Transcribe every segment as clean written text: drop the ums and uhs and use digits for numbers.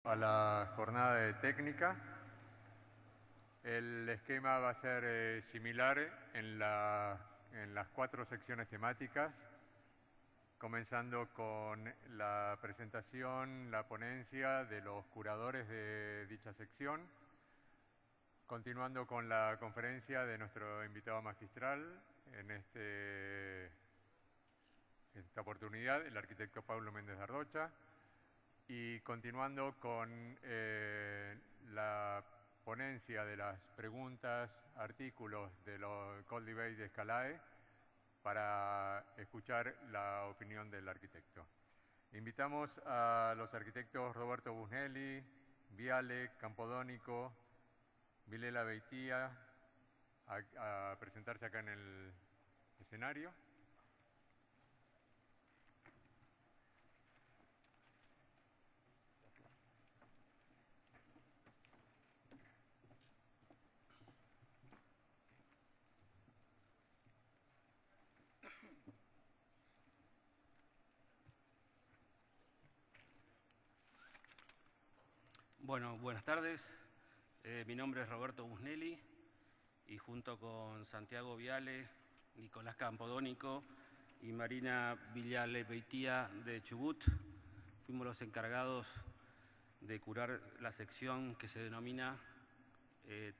A la jornada de técnica. El esquema va a ser similar en las 4 secciones temáticas, comenzando con la presentación, la ponencia de los curadores de dicha sección, continuando con la conferencia de nuestro invitado magistral en esta oportunidad, el arquitecto Paulo Méndez de Arrocha, y continuando con la ponencia de las preguntas, artículos de los Call Debate de Scalae para escuchar la opinión del arquitecto. Invitamos a los arquitectos Roberto Busnelli, Viale, Campodónico, Vilela Beitia a presentarse acá en el escenario. Bueno, buenas tardes. Mi nombre es Roberto Busnelli y junto con Santiago Viale, Nicolás Campodónico y Marina Viale Beitia de Chubut fuimos los encargados de curar la sección que se denomina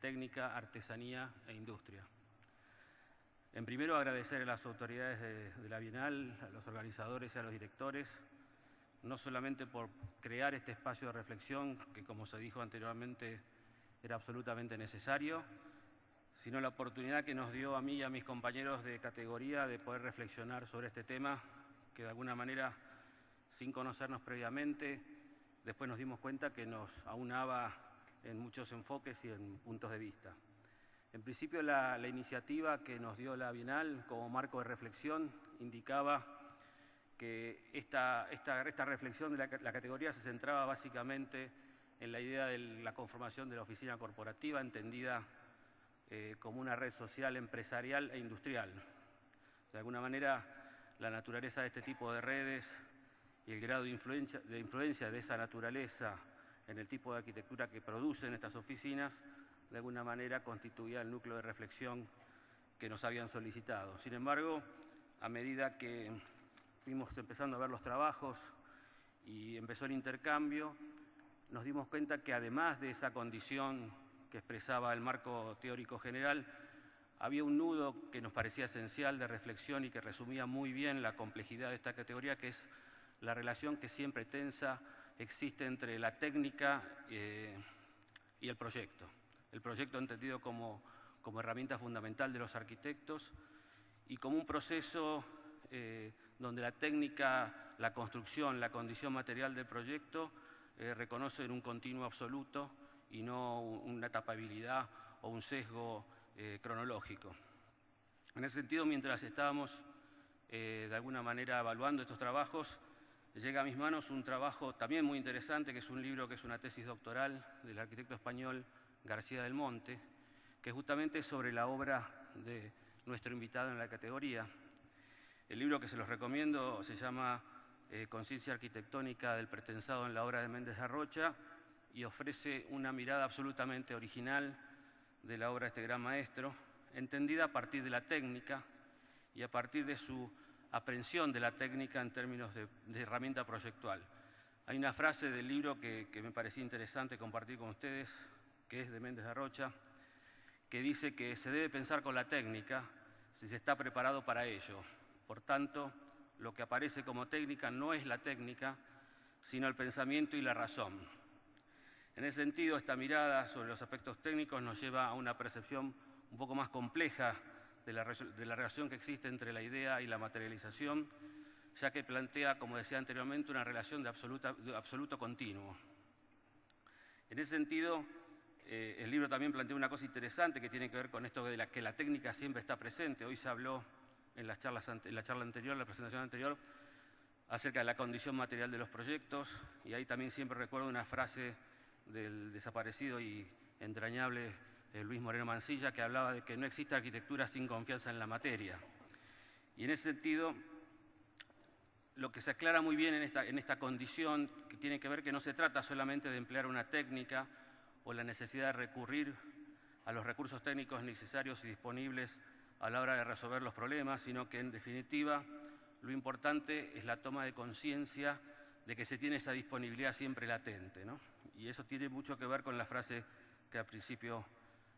Técnica, Artesanía e Industria. En primero, agradecer a las autoridades de la Bienal, a los organizadores y a los directores, no solamente por crear este espacio de reflexión, que como se dijo anteriormente era absolutamente necesario, sino la oportunidad que nos dio a mí y a mis compañeros de categoría de poder reflexionar sobre este tema, que de alguna manera, sin conocernos previamente, después nos dimos cuenta que nos aunaba en muchos enfoques y en puntos de vista. En principio, la iniciativa que nos dio la Bienal como marco de reflexión indicaba que esta reflexión de la categoría se centraba básicamente en la idea de la conformación de la oficina corporativa, entendida como una red social, empresarial e industrial. De alguna manera, la naturaleza de este tipo de redes y el grado de influencia de esa naturaleza en el tipo de arquitectura que producen estas oficinas, de alguna manera constituía el núcleo de reflexión que nos habían solicitado. Sin embargo, a medida que fuimos empezando a ver los trabajos y empezó el intercambio, nos dimos cuenta que además de esa condición que expresaba el marco teórico general, había un nudo que nos parecía esencial de reflexión y que resumía muy bien la complejidad de esta categoría, que es la relación que siempre tensa existe entre la técnica y el proyecto. El proyecto entendido como herramienta fundamental de los arquitectos y como un proceso donde la técnica, la construcción, la condición material del proyecto reconocen un continuo absoluto y no una etapabilidad o un sesgo cronológico. En ese sentido, mientras estábamos de alguna manera evaluando estos trabajos, llega a mis manos un trabajo también muy interesante, que es un libro que es una tesis doctoral del arquitecto español García del Monte, que justamente es sobre la obra de nuestro invitado en la categoría. El libro que se los recomiendo se llama Conciencia arquitectónica del pretensado en la obra de Méndez de Arrocha y ofrece una mirada absolutamente original de la obra de este gran maestro, entendida a partir de la técnica y a partir de su aprehensión de la técnica en términos de herramienta proyectual. Hay una frase del libro que me parecía interesante compartir con ustedes, que es de Méndez de Arrocha, que dice que se debe pensar con la técnica si se está preparado para ello. Por tanto, lo que aparece como técnica no es la técnica, sino el pensamiento y la razón. En ese sentido, esta mirada sobre los aspectos técnicos nos lleva a una percepción un poco más compleja de la relación que existe entre la idea y la materialización, ya que plantea, como decía anteriormente, una relación de absoluto continuo. En ese sentido, el libro también plantea una cosa interesante que tiene que ver con esto de que la técnica siempre está presente. Hoy se habló en la charla anterior, la presentación anterior, acerca de la condición material de los proyectos, y ahí también siempre recuerdo una frase del desaparecido y entrañable Luis Moreno Mansilla, que hablaba de que no existe arquitectura sin confianza en la materia. Y en ese sentido, lo que se aclara muy bien en esta condición, que tiene que ver que no se trata solamente de emplear una técnica o la necesidad de recurrir a los recursos técnicos necesarios y disponibles a la hora de resolver los problemas, sino que en definitiva lo importante es la toma de conciencia de que se tiene esa disponibilidad siempre latente, ¿no? Y eso tiene mucho que ver con la frase que al principio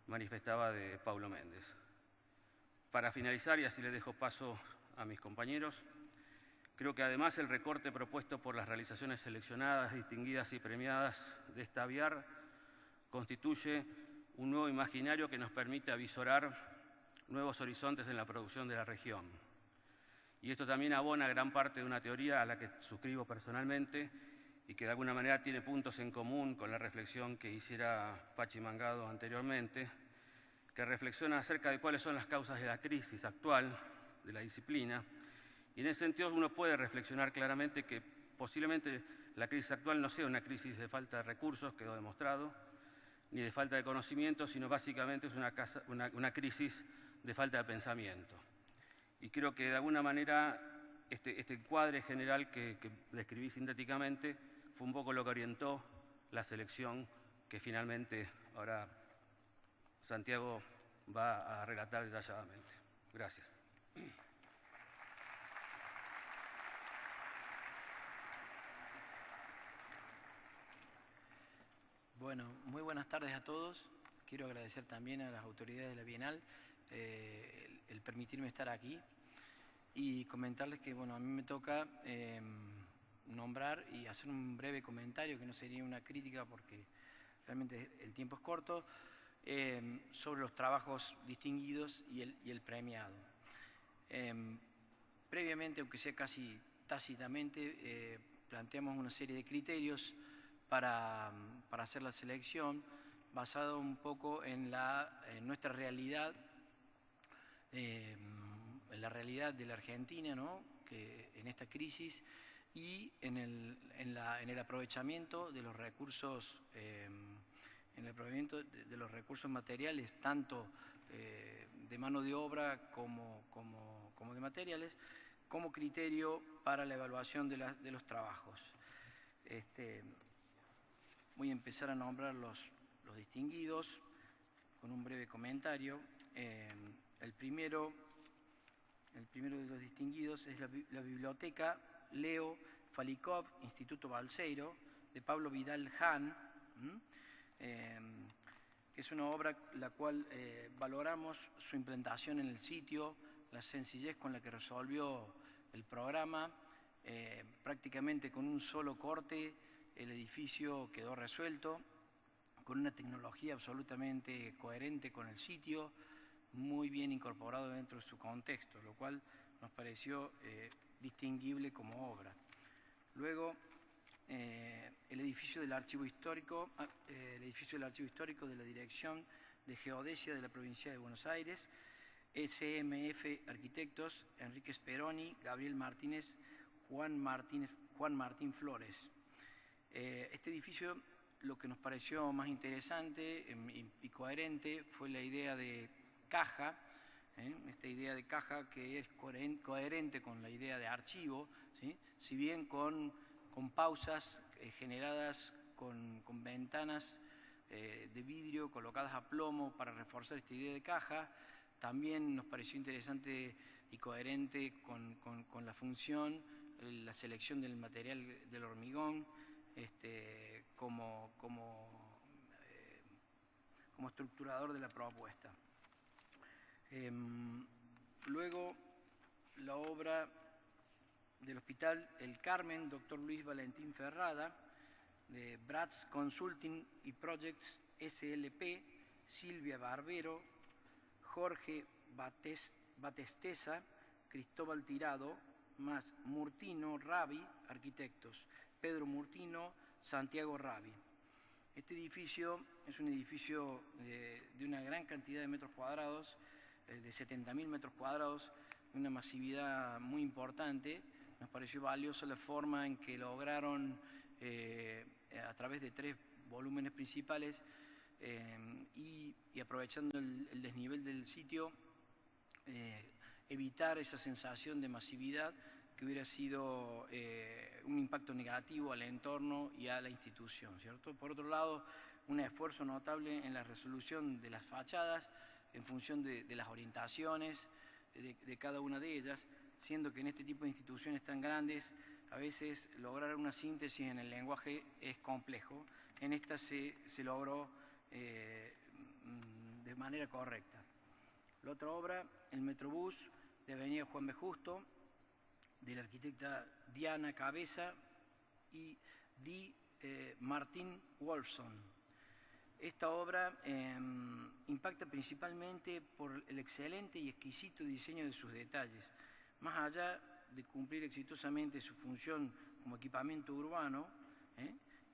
manifestaba de Paulo Méndez. Para finalizar, y así le dejo paso a mis compañeros, creo que además el recorte propuesto por las realizaciones seleccionadas, distinguidas y premiadas de esta AVIAR constituye un nuevo imaginario que nos permite avisorar nuevos horizontes en la producción de la región. Y esto también abona gran parte de una teoría a la que suscribo personalmente y que de alguna manera tiene puntos en común con la reflexión que hiciera Pachi Mangado anteriormente, que reflexiona acerca de cuáles son las causas de la crisis actual de la disciplina. Y en ese sentido uno puede reflexionar claramente que posiblemente la crisis actual no sea una crisis de falta de recursos, quedó demostrado, ni de falta de conocimiento, sino básicamente es una crisis de falta de pensamiento. Y creo que de alguna manera este encuadre general que describí sintéticamente fue un poco lo que orientó la selección que finalmente ahora Santiago va a relatar detalladamente. Gracias. Bueno, muy buenas tardes a todos. Quiero agradecer también a las autoridades de la Bienal el permitirme estar aquí y comentarles que, bueno, a mí me toca nombrar y hacer un breve comentario, que no sería una crítica porque realmente el tiempo es corto, sobre los trabajos distinguidos y el premiado. Previamente, aunque sea casi tácitamente, planteamos una serie de criterios para hacer la selección, basado un poco en nuestra realidad, en la realidad de la Argentina, ¿no? Que en esta crisis, y en el aprovechamiento de los recursos, materiales, tanto de mano de obra como de materiales, como criterio para la evaluación de los trabajos. Voy a empezar a nombrar los distinguidos con un breve comentario. El primero de los distinguidos es la Biblioteca Leo Falikov, Instituto Balseiro, de Pablo Vidal Hahn, que es una obra la cual valoramos su implantación en el sitio, la sencillez con la que resolvió el programa, prácticamente con un solo corte el edificio quedó resuelto, con una tecnología absolutamente coherente con el sitio, muy bien incorporado dentro de su contexto, lo cual nos pareció distinguible como obra. Luego, el edificio del Archivo Histórico, de la Dirección de Geodesia de la Provincia de Buenos Aires, SMF Arquitectos, Enrique Speroni, Gabriel Martínez, Juan Martín Flores. Este edificio, lo que nos pareció más interesante y coherente fue la idea de caja, esta idea de caja que es coherente con la idea de archivo, ¿sí? Si bien con pausas generadas con ventanas de vidrio colocadas a plomo para reforzar esta idea de caja, también nos pareció interesante y coherente con la función, la selección del material del hormigón, como estructurador de la propuesta. Luego, la obra del Hospital El Carmen, Dr. Luis Valentín Ferrada, de Bratz Consulting y Projects SLP, Silvia Barbero, Jorge Batesteza, Cristóbal Tirado, más Murtino Rabi, arquitectos, Pedro Murtino, Santiago Rabi. Este edificio es un edificio de una gran cantidad de metros cuadrados, de 70.000 metros cuadrados, una masividad muy importante. Nos pareció valiosa la forma en que lograron, a través de 3 volúmenes principales y aprovechando el desnivel del sitio, evitar esa sensación de masividad que hubiera sido un impacto negativo al entorno y a la institución, ¿cierto? Por otro lado, un esfuerzo notable en la resolución de las fachadas en función de las orientaciones de cada una de ellas, siendo que en este tipo de instituciones tan grandes a veces lograr una síntesis en el lenguaje es complejo. En esta se logró de manera correcta. La otra obra, el Metrobús de Avenida Juan B. Justo, de la arquitecta Diana Cabeza y Di Martín Wolfson. Esta obra impacta principalmente por el excelente y exquisito diseño de sus detalles. Más allá de cumplir exitosamente su función como equipamiento urbano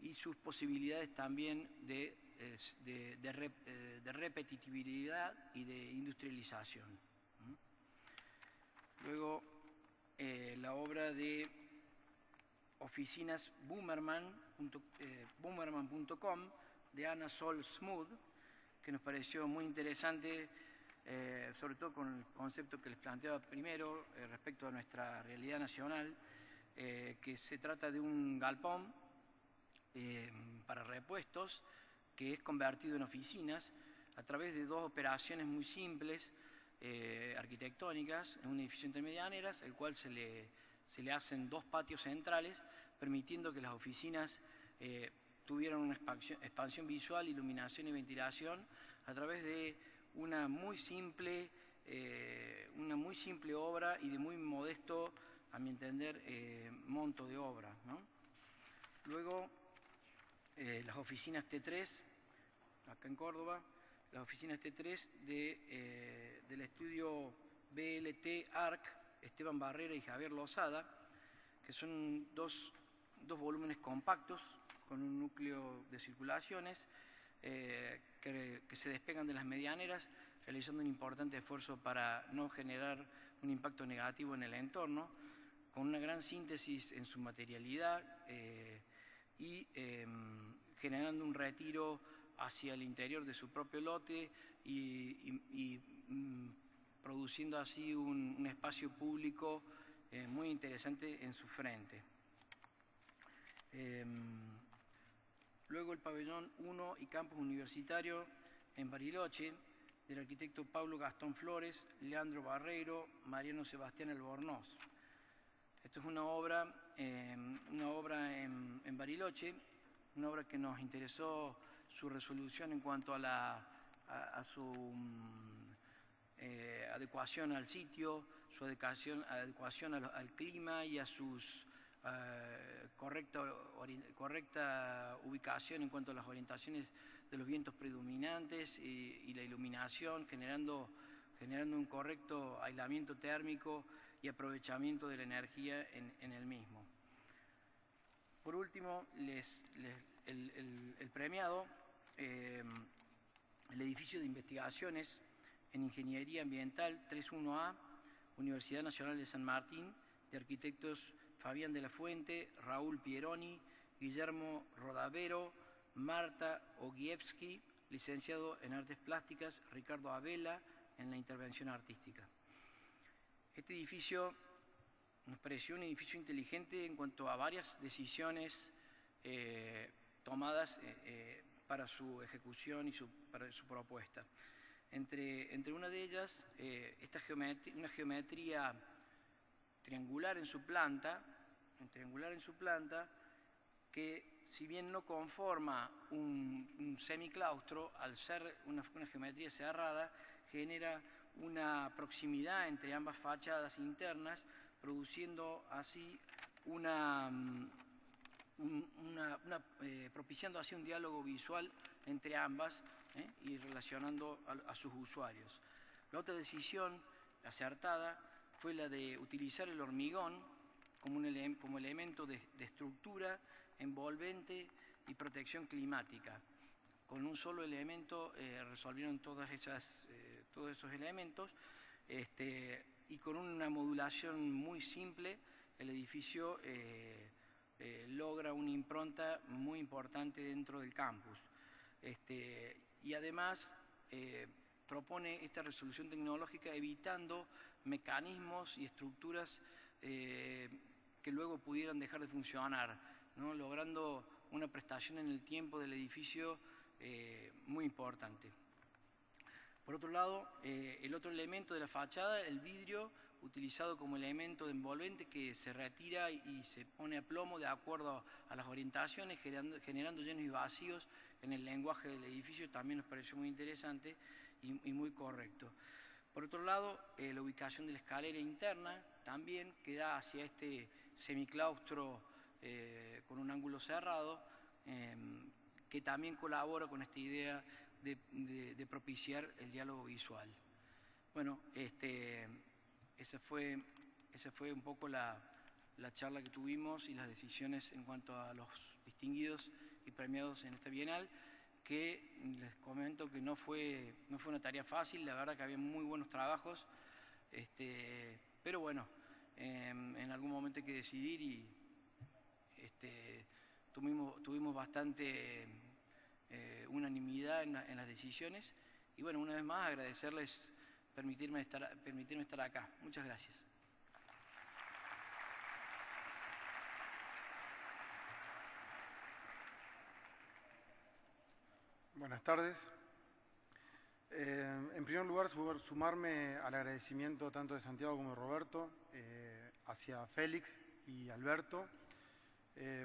y sus posibilidades también de repetitividad y de industrialización. Luego, la obra de oficinas Boomerman.com de Ana Sol Smooth, que nos pareció muy interesante, sobre todo con el concepto que les planteaba primero respecto a nuestra realidad nacional, que se trata de un galpón para repuestos que es convertido en oficinas a través de dos operaciones muy simples, arquitectónicas, en un edificio intermedianeras, el cual se le hacen dos patios centrales, permitiendo que las oficinas tuvieran una expansión visual, iluminación y ventilación a través de una muy simple obra y de muy modesto, a mi entender, monto de obra, ¿no? Luego, las oficinas T3, acá en Córdoba, las oficinas T3 del estudio BLT ARC, Esteban Barrera y Javier Lozada, que son dos volúmenes compactos con un núcleo de circulaciones que se despegan de las medianeras, realizando un importante esfuerzo para no generar un impacto negativo en el entorno, con una gran síntesis en su materialidad y generando un retiro hacia el interior de su propio lote y produciendo así un espacio público muy interesante en su frente. Luego el pabellón 1 y campus universitario en Bariloche, del arquitecto Pablo Gastón Flores, Leandro Barreiro, Mariano Sebastián Albornoz. Esto es una obra en Bariloche, una obra que nos interesó su resolución en cuanto a su adecuación al sitio, su adecuación al clima y a sus correcta ubicación en cuanto a las orientaciones de los vientos predominantes y la iluminación, generando un correcto aislamiento térmico y aprovechamiento de la energía en el mismo. Por último, el premiado, el edificio de investigaciones en Ingeniería Ambiental 31A, Universidad Nacional de San Martín, de arquitectos Fabián de la Fuente, Raúl Pieroni, Guillermo Rodavero, Marta Ogievsky, licenciado en Artes Plásticas, Ricardo Abela, en la intervención artística. Este edificio nos pareció un edificio inteligente en cuanto a varias decisiones tomadas para su ejecución y para su propuesta. Entre una de ellas, una geometría triangular en su planta, que si bien no conforma un semiclaustro, al ser una geometría cerrada, genera una proximidad entre ambas fachadas internas, produciendo así propiciando así un diálogo visual entre ambas y relacionando a sus usuarios. La otra decisión acertada fue la de utilizar el hormigón como elemento de estructura, envolvente y protección climática. Con un solo elemento resolvieron todos esos elementos y con una modulación muy simple el edificio logra una impronta muy importante dentro del campus. Y además propone esta resolución tecnológica evitando mecanismos y estructuras que luego pudieran dejar de funcionar, ¿no? Logrando una prestación en el tiempo del edificio muy importante. Por otro lado, el otro elemento de la fachada, el vidrio, utilizado como elemento de envolvente que se retira y se pone a plomo de acuerdo a las orientaciones, generando llenos y vacíos en el lenguaje del edificio, también nos pareció muy interesante y muy correcto. Por otro lado, la ubicación de la escalera interna también que da hacia este semiclaustro con un ángulo cerrado, que también colabora con esta idea de propiciar el diálogo visual. Bueno, esa fue un poco la charla que tuvimos y las decisiones en cuanto a los distinguidos y premiados en esta Bienal, que les comento que no fue una tarea fácil, la verdad que había muy buenos trabajos, pero bueno, en algún momento hay que decidir y tuvimos bastante unanimidad en las decisiones. Y bueno, una vez más agradecerles permitirme estar acá. Muchas gracias. Buenas tardes. En primer lugar, sumarme al agradecimiento tanto de Santiago como de Roberto hacia Félix y Alberto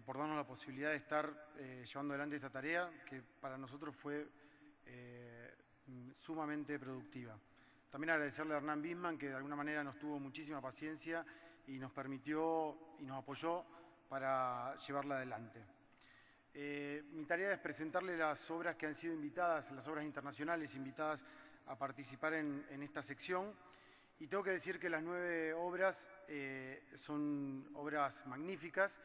por darnos la posibilidad de estar llevando adelante esta tarea que para nosotros fue sumamente productiva. También agradecerle a Hernán Bisman, que de alguna manera nos tuvo muchísima paciencia y nos permitió y nos apoyó para llevarla adelante. Mi tarea es presentarle las obras que han sido invitadas, las obras internacionales invitadas a participar en esta sección. Y tengo que decir que las 9 obras son obras magníficas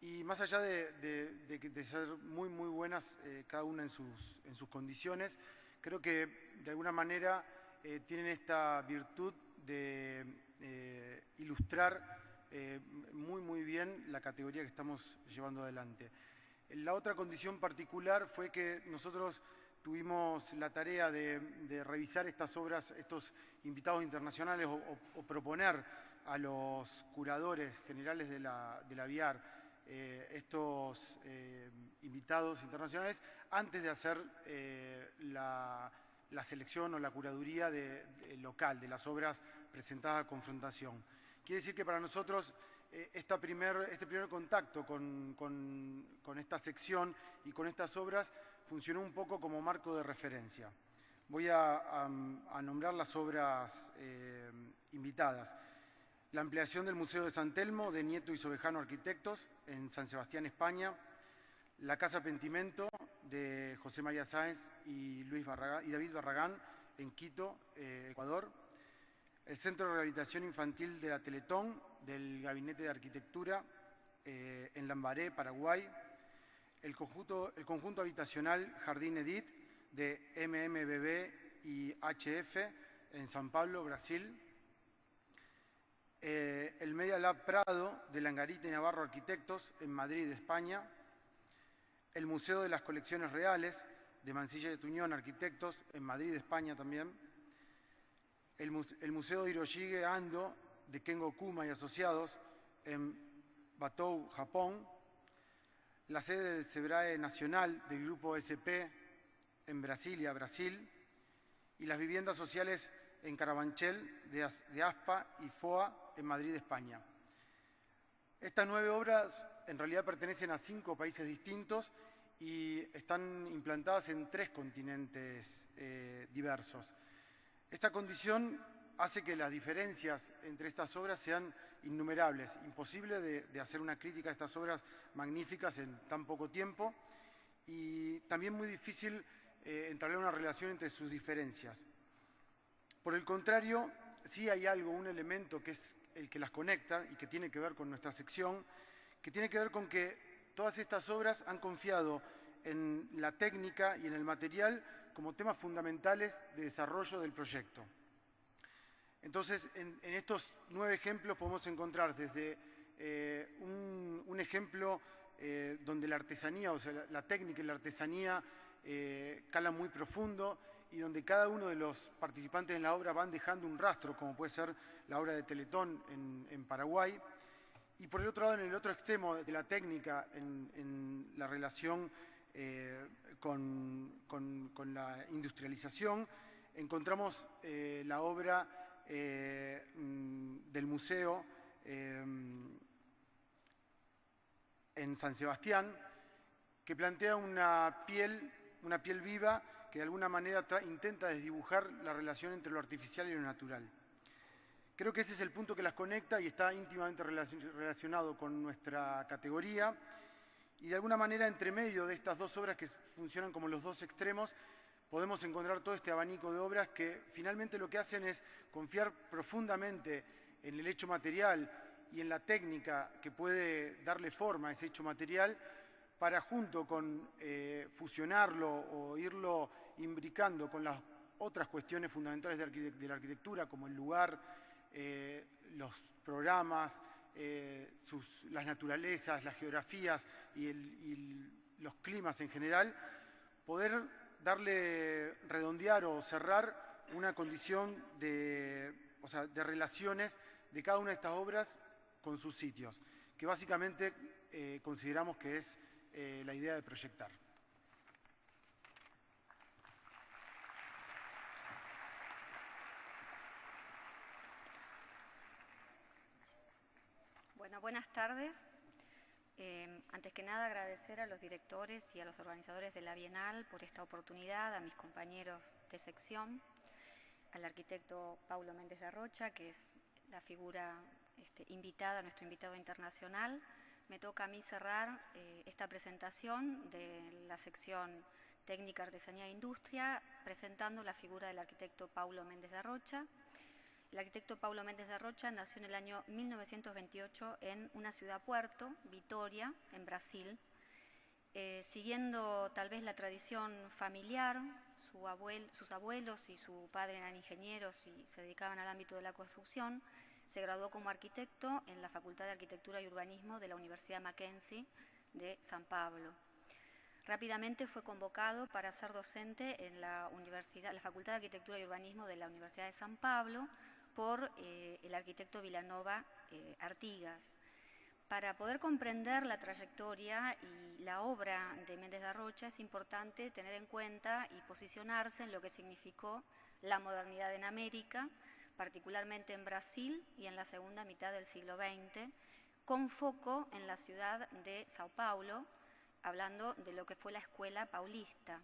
y más allá de ser muy buenas cada una en sus condiciones, creo que de alguna manera tienen esta virtud de ilustrar muy bien la categoría que estamos llevando adelante. La otra condición particular fue que nosotros tuvimos la tarea de revisar estas obras, estos invitados internacionales o proponer a los curadores generales de la BIAR estos invitados internacionales antes de hacer la selección o la curaduría local de las obras presentadas a confrontación. Quiere decir que para nosotros este primer contacto con esta sección y con estas obras funcionó un poco como marco de referencia. Voy a nombrar las obras invitadas. La ampliación del Museo de San Telmo, de Nieto y Sobejano Arquitectos, en San Sebastián, España. La Casa Pentimento, de José María Sáenz y David Barragán, en Quito, Ecuador. El Centro de Rehabilitación Infantil de la Teletón, del Gabinete de Arquitectura, en Lambaré, Paraguay. El conjunto habitacional Jardín Edith, de MMBB y HF, en San Pablo, Brasil. El Media Lab Prado, de Langarita y Navarro Arquitectos, en Madrid, España. El Museo de las Colecciones Reales, de Mansilla de Tuñón Arquitectos, en Madrid, España también. El Museo de Hiroshige Ando, de Kengo Kuma y Asociados, en Batou, Japón. La sede del SEBRAE Nacional del Grupo SP, en Brasilia, Brasil. Y las viviendas sociales en Carabanchel, de ASPA y FOA, en Madrid, España. Estas 9 obras en realidad pertenecen a 5 países distintos y están implantadas en 3 continentes diversos. Esta condición hace que las diferencias entre estas obras sean innumerables. Imposible de hacer una crítica a estas obras magníficas en tan poco tiempo y también muy difícil entablar una relación entre sus diferencias. Por el contrario, sí hay un elemento que es el que las conecta y que tiene que ver con nuestra sección, que tiene que ver con que todas estas obras han confiado en la técnica y en el material como temas fundamentales de desarrollo del proyecto. Entonces, en estos 9 ejemplos podemos encontrar desde un ejemplo donde la artesanía, o sea, la técnica y la artesanía calan muy profundo y donde cada uno de los participantes en la obra van dejando un rastro, como puede ser la obra de Teletón en Paraguay. Y por el otro lado, en el otro extremo de la técnica, en la relación con la industrialización, encontramos la obra del museo en San Sebastián, que plantea una piel viva que de alguna manera intenta desdibujar la relación entre lo artificial y lo natural. Creo que ese es el punto que las conecta y está íntimamente relacionado con nuestra categoría. Y de alguna manera, entre medio de estas dos obras que funcionan como los dos extremos, podemos encontrar todo este abanico de obras que finalmente lo que hacen es confiar profundamente en el hecho material y en la técnica que puede darle forma a ese hecho material para, junto con fusionarlo o irlo imbricando con las otras cuestiones fundamentales de la arquitectura, como el lugar, los programas, las naturalezas, las geografías y los climas en general, poder redondear o cerrar una condición de relaciones de cada una de estas obras con sus sitios, que básicamente consideramos que es la idea de proyectar. Bueno, buenas tardes. Antes que nada, agradecer a los directores y a los organizadores de la Bienal por esta oportunidad, a mis compañeros de sección, al arquitecto Paulo Méndez de Rocha, que es la figura invitada, nuestro invitado internacional. Me toca a mí cerrar esta presentación de la sección Técnica, Artesanía e Industria, presentando la figura del arquitecto Paulo Méndez de Rocha. El arquitecto Paulo Méndez de Rocha nació en el año 1928 en una ciudad-puerto, Vitória, en Brasil. Siguiendo tal vez la tradición familiar, sus abuelos y su padre eran ingenieros y se dedicaban al ámbito de la construcción. Se graduó como arquitecto en la Facultad de Arquitectura y Urbanismo de la Universidad Mackenzie de San Pablo. Rápidamente fue convocado para ser docente en la Facultad de Arquitectura y Urbanismo de la Universidad de San Pablo por el arquitecto Vilanova Artigas. Para poder comprender la trayectoria y la obra de Méndez de Rocha es importante tener en cuenta y posicionarse en lo que significó la modernidad en América, particularmente en Brasil y en la segunda mitad del siglo XX, con foco en la ciudad de Sao Paulo, hablando de lo que fue la Escuela Paulista,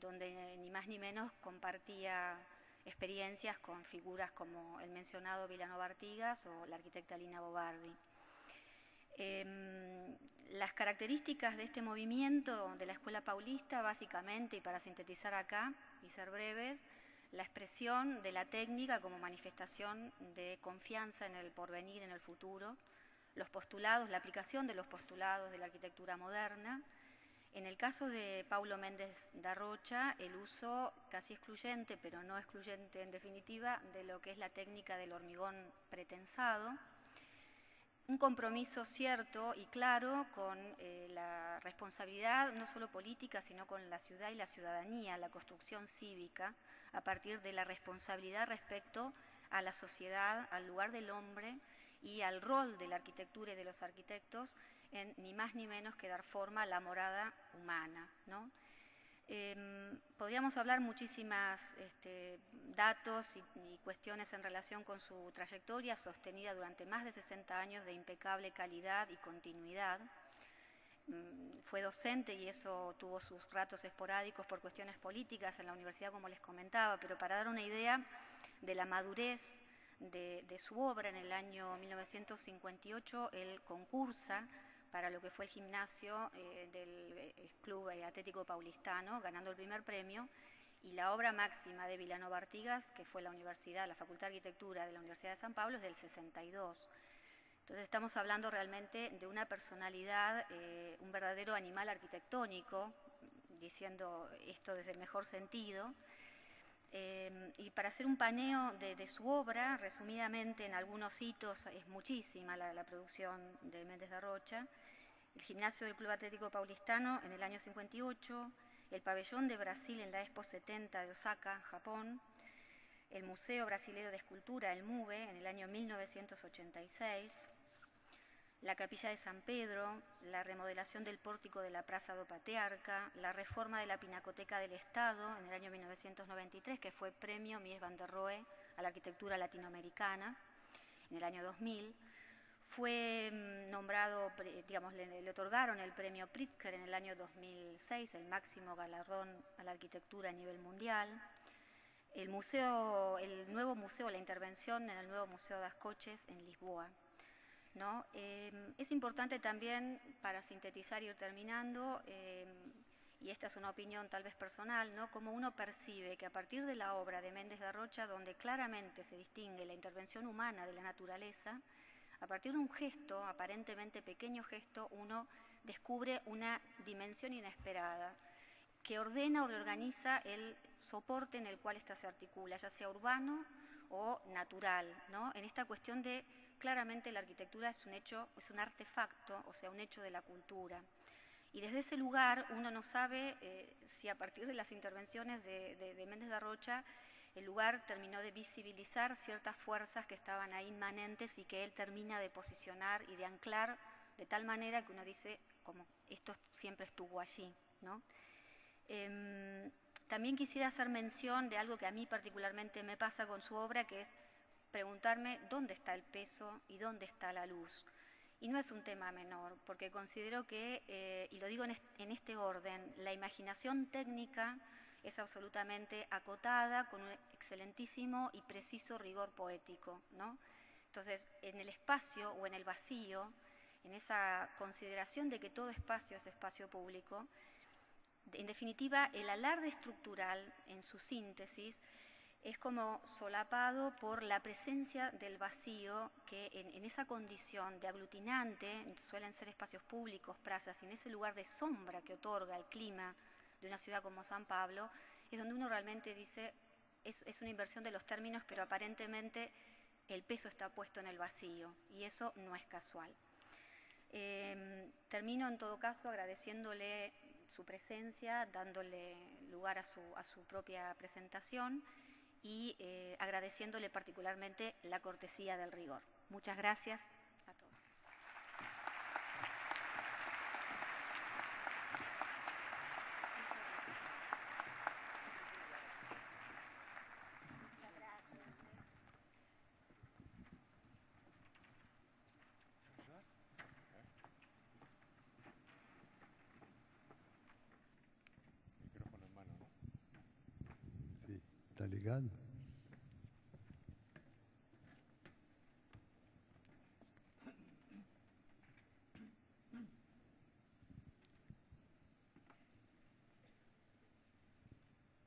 donde ni más ni menos compartía experiencias con figuras como el mencionado Vilanova Artigas o la arquitecta Lina Bobardi. Las características de este movimiento de la Escuela Paulista, básicamente, y para sintetizar acá y ser breves, la expresión de la técnica como manifestación de confianza en el porvenir, en el futuro, los postulados, la aplicación de los postulados de la arquitectura moderna. En el caso de Paulo Méndez de Rocha, el uso casi excluyente, pero no excluyente en definitiva, de lo que es la técnica del hormigón pretensado. Un compromiso cierto y claro con la responsabilidad, no solo política, sino con la ciudad y la ciudadanía, la construcción cívica, a partir de la responsabilidad respecto a la sociedad, al lugar del hombre y al rol de la arquitectura y de los arquitectos en ni más ni menos que dar forma a la morada humana, ¿no? Podríamos hablar muchísimas datos y cuestiones en relación con su trayectoria sostenida durante más de 60 años de impecable calidad y continuidad. Fue docente y eso tuvo sus ratos esporádicos por cuestiones políticas en la universidad, como les comentaba, pero para dar una idea de la madurez de su obra, en el año 1958 él concursa para lo que fue el gimnasio del Club Atlético Paulistano, ganando el primer premio, y la obra máxima de Vilanova Artigas, que fue la Facultad de Arquitectura de la Universidad de San Pablo, es del 62. Entonces estamos hablando realmente de una personalidad, un verdadero animal arquitectónico, diciendo esto desde el mejor sentido. Y para hacer un paneo de su obra, resumidamente en algunos hitos, es muchísima la producción de Méndez de Rocha. El gimnasio del Club Atlético Paulistano en el año 58, el pabellón de Brasil en la Expo 70 de Osaka, Japón, el Museo Brasileño de Escultura, el MUBE, en el año 1986, la Capilla de San Pedro, la remodelación del pórtico de la Praça do Patriarca, la reforma de la Pinacoteca del Estado en el año 1993, que fue premio Mies van der Rohe a la arquitectura latinoamericana en el año 2000. Fue nombrado, digamos, le otorgaron el premio Pritzker en el año 2006, el máximo galardón a la arquitectura a nivel mundial. El nuevo museo, la intervención en el nuevo Museo das Coches en Lisboa, ¿no? Es importante también, para sintetizar y ir terminando, y esta es una opinión tal vez personal, ¿no?, como uno percibe que a partir de la obra de Méndez de Rocha, donde claramente se distingue la intervención humana de la naturaleza, a partir de un gesto, aparentemente pequeño gesto, uno descubre una dimensión inesperada que ordena o reorganiza el soporte en el cual ésta se articula, ya sea urbano o natural, ¿no? En esta cuestión de, claramente la arquitectura es un hecho, es un artefacto, o sea, un hecho de la cultura. Y desde ese lugar uno no sabe si a partir de las intervenciones de Méndez de Rocha el lugar terminó de visibilizar ciertas fuerzas que estaban ahí inmanentes y que él termina de posicionar y de anclar de tal manera que uno dice, como esto siempre estuvo allí, ¿no? También quisiera hacer mención de algo que a mí particularmente me pasa con su obra, que es preguntarme dónde está el peso y dónde está la luz. Y no es un tema menor, porque considero que, y lo digo en este orden, la imaginación técnica es absolutamente acotada con un excelentísimo y preciso rigor poético, ¿no? Entonces, en el espacio o en el vacío, en esa consideración de que todo espacio es espacio público, en definitiva, el alarde estructural, en su síntesis, es como solapado por la presencia del vacío que en esa condición de aglutinante, suelen ser espacios públicos, plazas, y en ese lugar de sombra que otorga el clima de una ciudad como San Pablo, es donde uno realmente dice, es una inversión de los términos, pero aparentemente el peso está puesto en el vacío, y eso no es casual. Termino en todo caso agradeciéndole su presencia, dándole lugar a su propia presentación y agradeciéndole particularmente la cortesía del rigor. Muchas gracias a todos. Micrófono en mano, ¿no? Sí, ¿está ligado?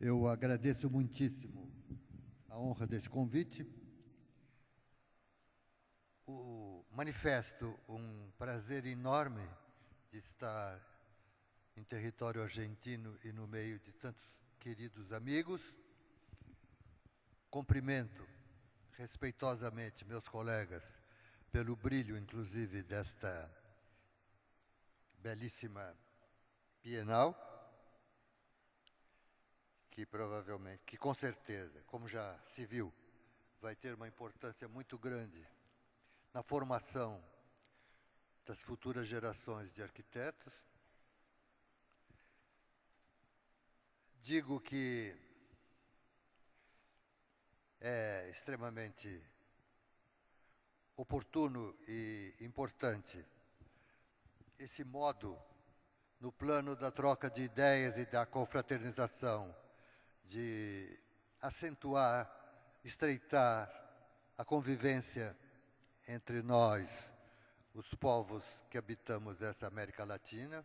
Eu agradeço muitíssimo a honra desse convite. Manifesto um prazer enorme de estar em território argentino e no meio de tantos queridos amigos. Cumprimento respeitosamente meus colegas pelo brilho, inclusive, desta belíssima Bienal, que provavelmente, que com certeza, como já se viu, vai ter uma importância muito grande na formação das futuras gerações de arquitetos. Digo que é extremamente oportuno e importante esse modo, no plano da troca de ideias e da confraternização, de acentuar, estreitar a convivência entre nós, os povos que habitamos essa América Latina.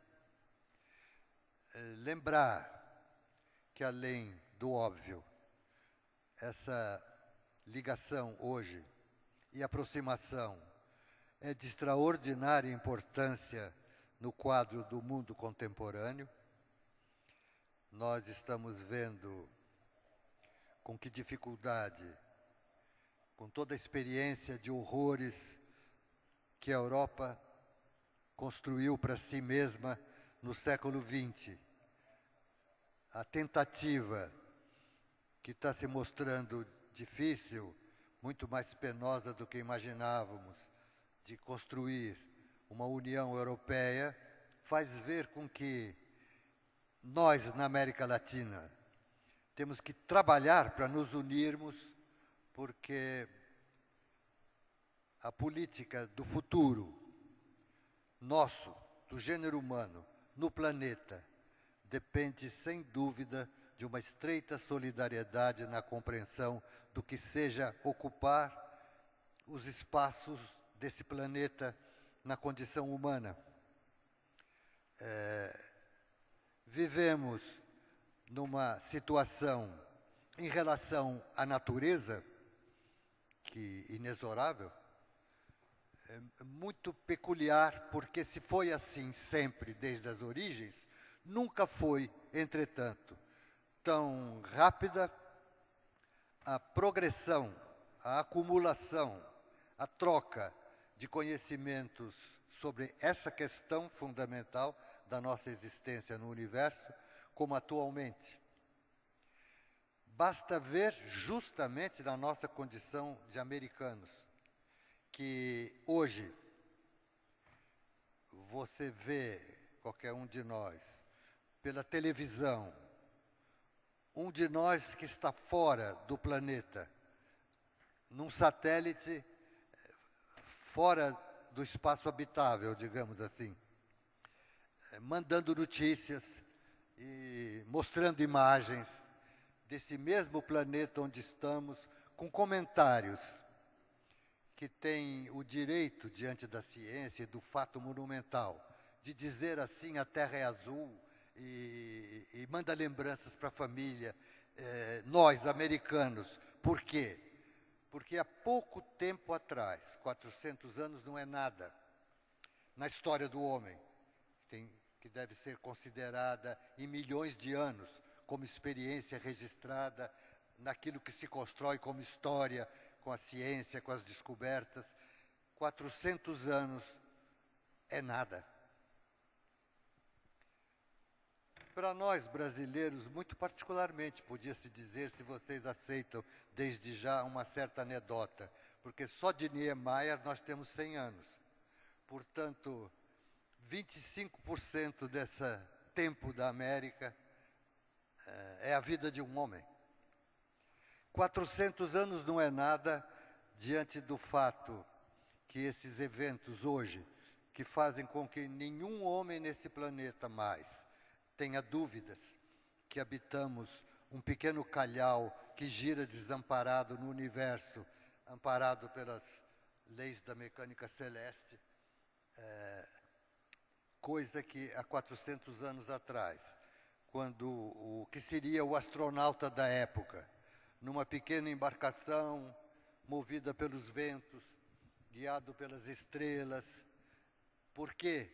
Lembrar que, além do óbvio, essa ligação hoje e aproximação é de extraordinária importância no quadro do mundo contemporâneo. Nós estamos vendo com que dificuldade, com toda a experiência de horrores que a Europa construiu para si mesma no século XX, a tentativa que está se mostrando difícil, muito mais penosa do que imaginávamos, de construir uma União Europeia, faz ver com que nós, na América Latina, temos que trabalhar para nos unirmos, porque a política do futuro, nosso, do gênero humano, no planeta, depende, sem dúvida, de uma estreita solidariedade na compreensão do que seja ocupar os espaços desse planeta na condição humana. Vivemos numa situação em relação à natureza, que inexorável, é muito peculiar, porque se foi assim sempre desde as origens, nunca foi, entretanto, tão rápida a progressão, a acumulação, a troca de conhecimentos sobre essa questão fundamental da nossa existência no universo, como atualmente. Basta ver justamente na nossa condição de americanos, que hoje você vê, qualquer um de nós, pela televisão, um de nós que está fora do planeta, num satélite fora do espaço habitável, digamos assim, mandando notícias e mostrando imagens desse mesmo planeta onde estamos, com comentários que têm o direito, diante da ciência e do fato monumental, de dizer assim: a Terra é azul, e manda lembranças para a família, nós, americanos. Por quê? Porque há pouco tempo atrás, 400 anos não é nada, na história do homem, que deve ser considerada em milhões de anos, como experiência registrada naquilo que se constrói como história, com a ciência, com as descobertas. 400 anos é nada. Para nós, brasileiros, muito particularmente, podia-se dizer, se vocês aceitam desde já, uma certa anedota, porque só de Niemeyer nós temos 100 anos. Portanto, 25% desse tempo da América é a vida de um homem. 400 anos não é nada diante do fato que esses eventos hoje, que fazem com que nenhum homem nesse planeta mais tenha dúvidas que habitamos um pequeno calhau que gira desamparado no universo, amparado pelas leis da mecânica celeste, coisa que há 400 anos atrás, quando o que seria o astronauta da época, numa pequena embarcação, movida pelos ventos, guiado pelas estrelas, porque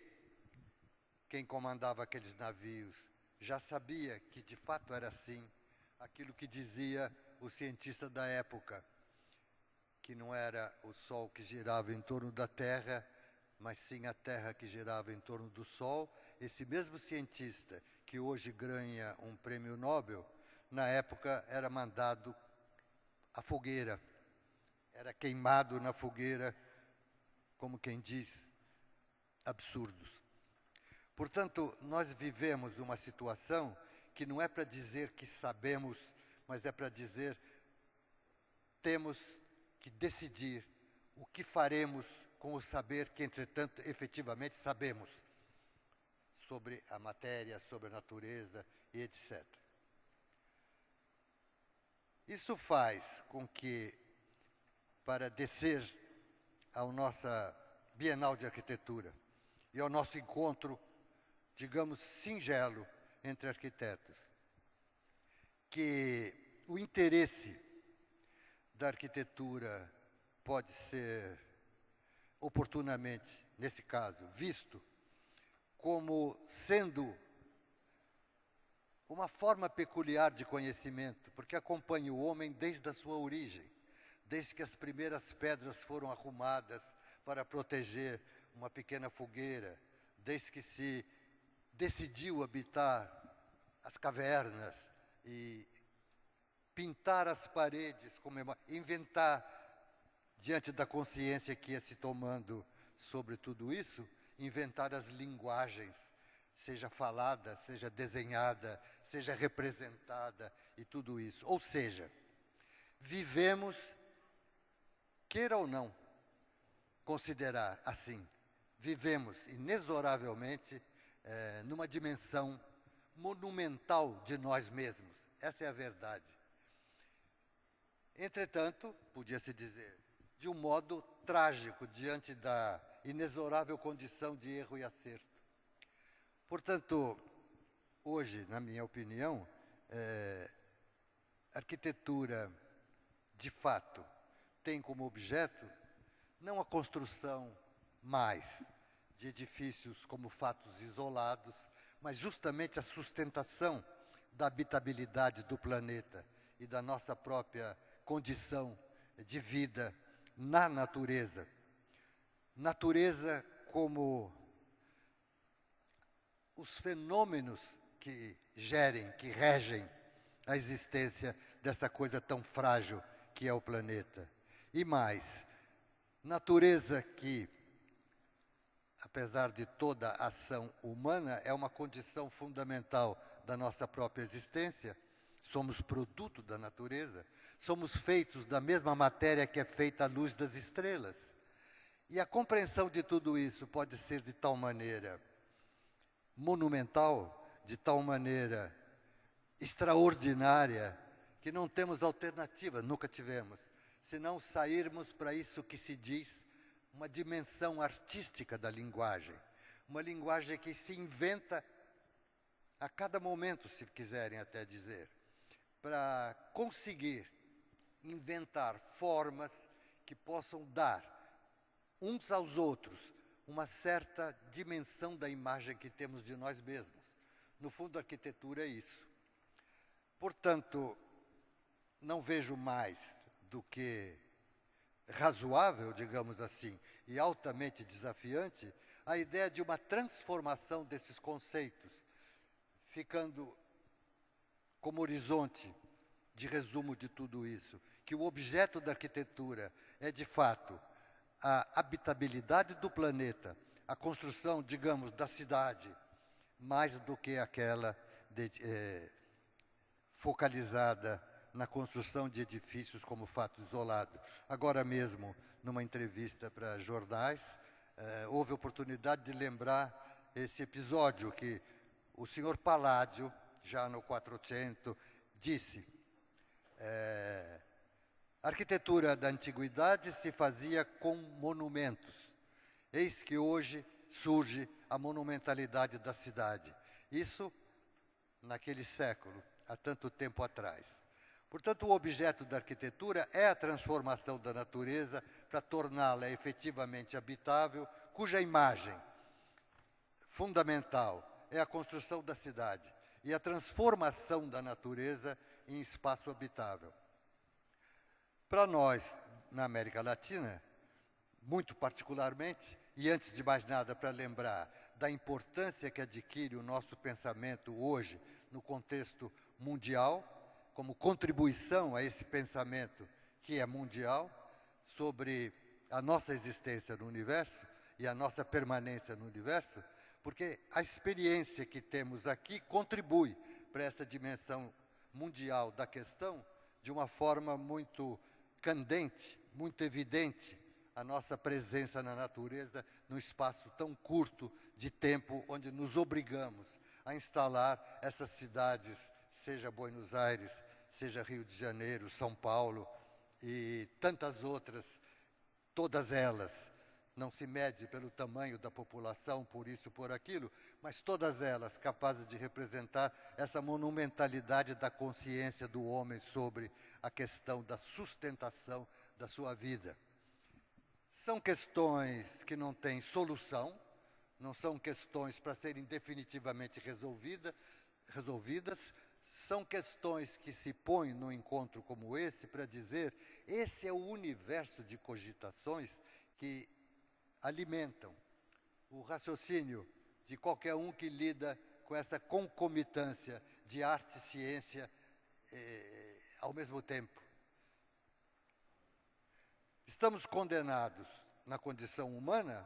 quem comandava aqueles navios já sabia que de fato era assim, aquilo que dizia o cientista da época, que não era o Sol que girava em torno da Terra, mas sim a Terra que girava em torno do Sol. Esse mesmo cientista, que hoje ganha um prêmio Nobel, na época era mandado à fogueira, era queimado na fogueira, como quem diz, absurdos. Portanto, nós vivemos uma situação que não é para dizer que sabemos, mas é para dizer temos que decidir o que faremos com o saber que, entretanto, efetivamente sabemos sobre a matéria, sobre a natureza e etc. Isso faz com que, para descer à nossa Bienal de Arquitetura e ao nosso encontro, digamos, singelo entre arquitetos, que o interesse da arquitetura pode ser oportunamente, nesse caso, visto como sendo uma forma peculiar de conhecimento, porque acompanha o homem desde a sua origem, desde que as primeiras pedras foram arrumadas para proteger uma pequena fogueira, desde que se decidiu habitar as cavernas e pintar as paredes, inventar, diante da consciência que ia se tomando sobre tudo isso, inventar as linguagens, seja falada, seja desenhada, seja representada e tudo isso. Ou seja, vivemos, queira ou não considerar assim, vivemos inexoravelmente numa dimensão monumental de nós mesmos. Essa é a verdade. Entretanto, podia-se dizer, de um modo trágico, diante da inexorável condição de erro e acerto. Portanto, hoje, na minha opinião, a arquitetura, de fato, tem como objeto não a construção mais de edifícios como fatos isolados, mas justamente a sustentação da habitabilidade do planeta e da nossa própria condição de vida na natureza. Natureza como os fenômenos que gerem, que regem a existência dessa coisa tão frágil que é o planeta. E mais, natureza que, apesar de toda a ação humana, é uma condição fundamental da nossa própria existência. Somos produto da natureza, somos feitos da mesma matéria que é feita a luz das estrelas. E a compreensão de tudo isso pode ser de tal maneira monumental, de tal maneira extraordinária, que não temos alternativa, nunca tivemos, senão sairmos para isso que se diz uma dimensão artística da linguagem, uma linguagem que se inventa a cada momento, se quiserem até dizer, para conseguir inventar formas que possam dar uns aos outros uma certa dimensão da imagem que temos de nós mesmos. No fundo, a arquitetura é isso. Portanto, não vejo mais do que razoável, digamos assim, e altamente desafiante, a ideia de uma transformação desses conceitos, ficando como horizonte de resumo de tudo isso, que o objeto da arquitetura é, de fato, a habitabilidade do planeta, a construção, digamos, da cidade, mais do que aquela focalizada na construção de edifícios como fato isolado. Agora mesmo, numa entrevista para jornais, houve oportunidade de lembrar esse episódio que o senhor Palladio, já no 400, disse: a arquitetura da antiguidade se fazia com monumentos. Eis que hoje surge a monumentalidade da cidade. Isso naquele século, há tanto tempo atrás. Portanto, o objeto da arquitetura é a transformação da natureza para torná-la efetivamente habitável, cuja imagem fundamental é a construção da cidade e a transformação da natureza em espaço habitável. Para nós, na América Latina, muito particularmente, e antes de mais nada para lembrar da importância que adquire o nosso pensamento hoje no contexto mundial, como contribuição a esse pensamento que é mundial, sobre a nossa existência no universo e a nossa permanência no universo, porque a experiência que temos aqui contribui para essa dimensão mundial da questão de uma forma muito candente, muito evidente, a nossa presença na natureza num espaço tão curto de tempo, onde nos obrigamos a instalar essas cidades, seja Buenos Aires, seja Rio de Janeiro, São Paulo e tantas outras, todas elas. Não se mede pelo tamanho da população, por isso, por aquilo, mas todas elas capazes de representar essa monumentalidade da consciência do homem sobre a questão da sustentação da sua vida. São questões que não têm solução, não são questões para serem definitivamente resolvidas, são questões que se põem num encontro como esse para dizer: esse é o universo de cogitações que alimentam o raciocínio de qualquer um que lida com essa concomitância de arte e ciência ao mesmo tempo. Estamos condenados, na condição humana,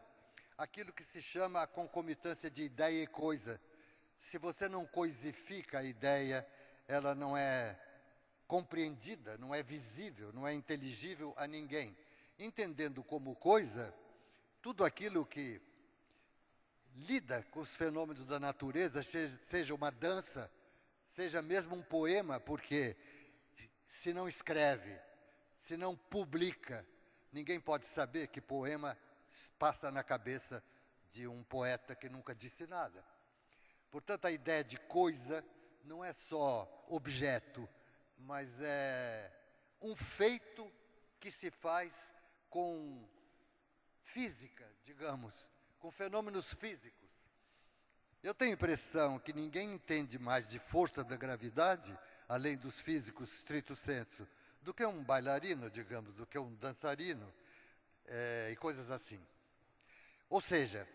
àquilo que se chama a concomitância de ideia e coisa. Se você não coisifica a ideia, ela não é compreendida, não é visível, não é inteligível a ninguém. Entendendo como coisa, tudo aquilo que lida com os fenômenos da natureza, seja uma dança, seja mesmo um poema, porque se não escreve, se não publica, ninguém pode saber que poema passa na cabeça de um poeta que nunca disse nada. Portanto, a ideia de coisa não é só objeto, mas é um feito que se faz com física, digamos, com fenômenos físicos. Eu tenho a impressão que ninguém entende mais de força da gravidade, além dos físicos stricto sensu, do que um bailarino, digamos, do que um dançarino, e coisas assim. Ou seja,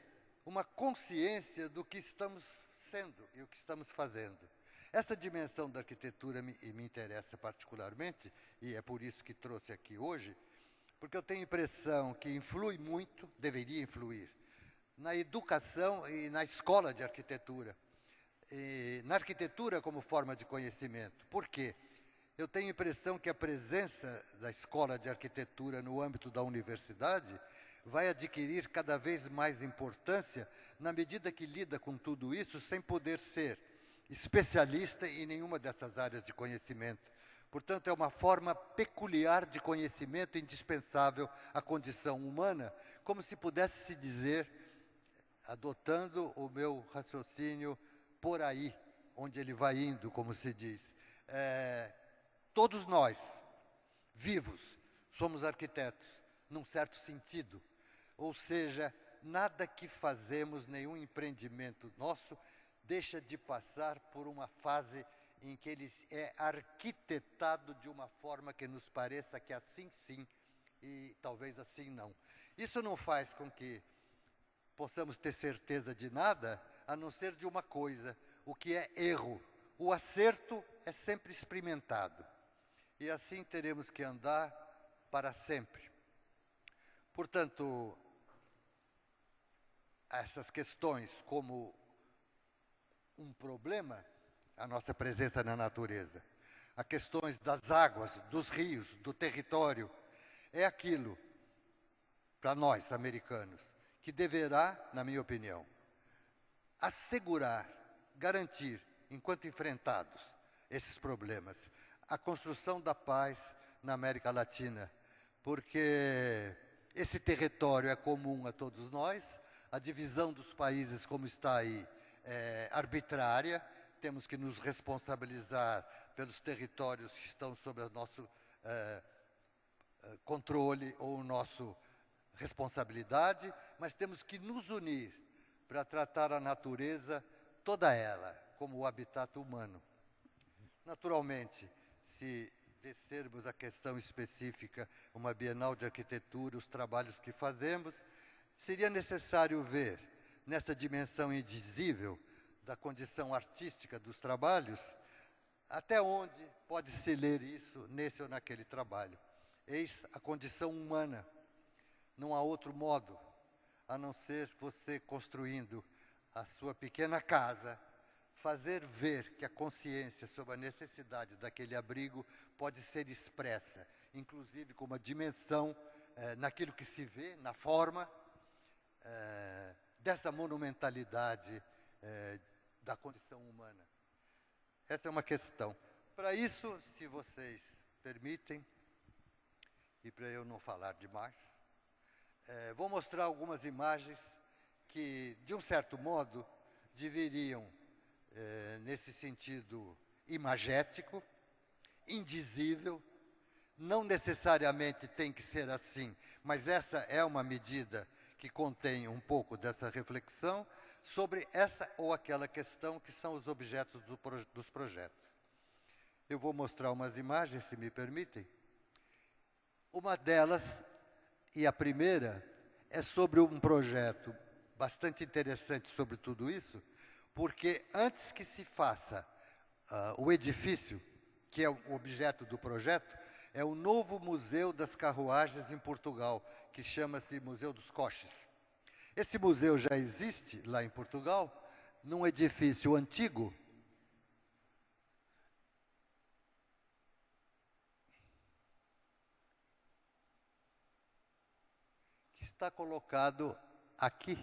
uma consciência do que estamos sendo e o que estamos fazendo. Essa dimensão da arquitetura me interessa particularmente, e é por isso que trouxe aqui hoje, porque eu tenho a impressão que influi muito, deveria influir, na educação e na escola de arquitetura. E na arquitetura como forma de conhecimento. Por quê? Eu tenho a impressão que a presença da escola de arquitetura no âmbito da universidade vai adquirir cada vez mais importância na medida que lida com tudo isso sem poder ser especialista em nenhuma dessas áreas de conhecimento. Portanto, é uma forma peculiar de conhecimento indispensável à condição humana, como se pudesse se dizer, adotando o meu raciocínio por aí, onde ele vai indo, como se diz. Todos nós, vivos, somos arquitetos, num certo sentido. Ou seja, nada que fazemos, nenhum empreendimento nosso, deixa de passar por uma fase em que ele é arquitetado de uma forma que nos pareça que assim sim e talvez assim não. Isso não faz com que possamos ter certeza de nada, a não ser de uma coisa, o que é erro. O acerto é sempre experimentado. E assim teremos que andar para sempre. Portanto, essas questões como um problema, a nossa presença na natureza, as questões das águas, dos rios, do território, é aquilo, para nós, americanos, que deverá, na minha opinião, assegurar, garantir, enquanto enfrentados esses problemas, a construção da paz na América Latina, porque esse território é comum a todos nós, a divisão dos países como está aí é arbitrária, temos que nos responsabilizar pelos territórios que estão sob o nosso controle ou nossa responsabilidade, mas temos que nos unir para tratar a natureza, toda ela, como o habitat humano. Naturalmente, se descermos a questão específica, uma Bienal de Arquitetura, os trabalhos que fazemos, seria necessário ver, nessa dimensão indizível da condição artística dos trabalhos, até onde pode-se ler isso nesse ou naquele trabalho. Eis a condição humana. Não há outro modo, a não ser você construindo a sua pequena casa, fazer ver que a consciência sobre a necessidade daquele abrigo pode ser expressa, inclusive com uma dimensão naquilo que se vê, na forma, dessa monumentalidade da condição humana. Essa é uma questão. Para isso, se vocês permitem, e para eu não falar demais, vou mostrar algumas imagens que, de um certo modo, deveriam, nesse sentido imagético, indizível, não necessariamente tem que ser assim, mas essa é uma medida que contém um pouco dessa reflexão sobre essa ou aquela questão que são os objetos dos projetos. Eu vou mostrar umas imagens, se me permitem. Uma delas, e a primeira, é sobre um projeto bastante interessante sobre tudo isso, porque antes que se faça o edifício, que é o objeto do projeto, é o novo Museu das Carruagens em Portugal, que chama-se Museu dos Coches. Esse museu já existe lá em Portugal, num edifício antigo, que está colocado aqui,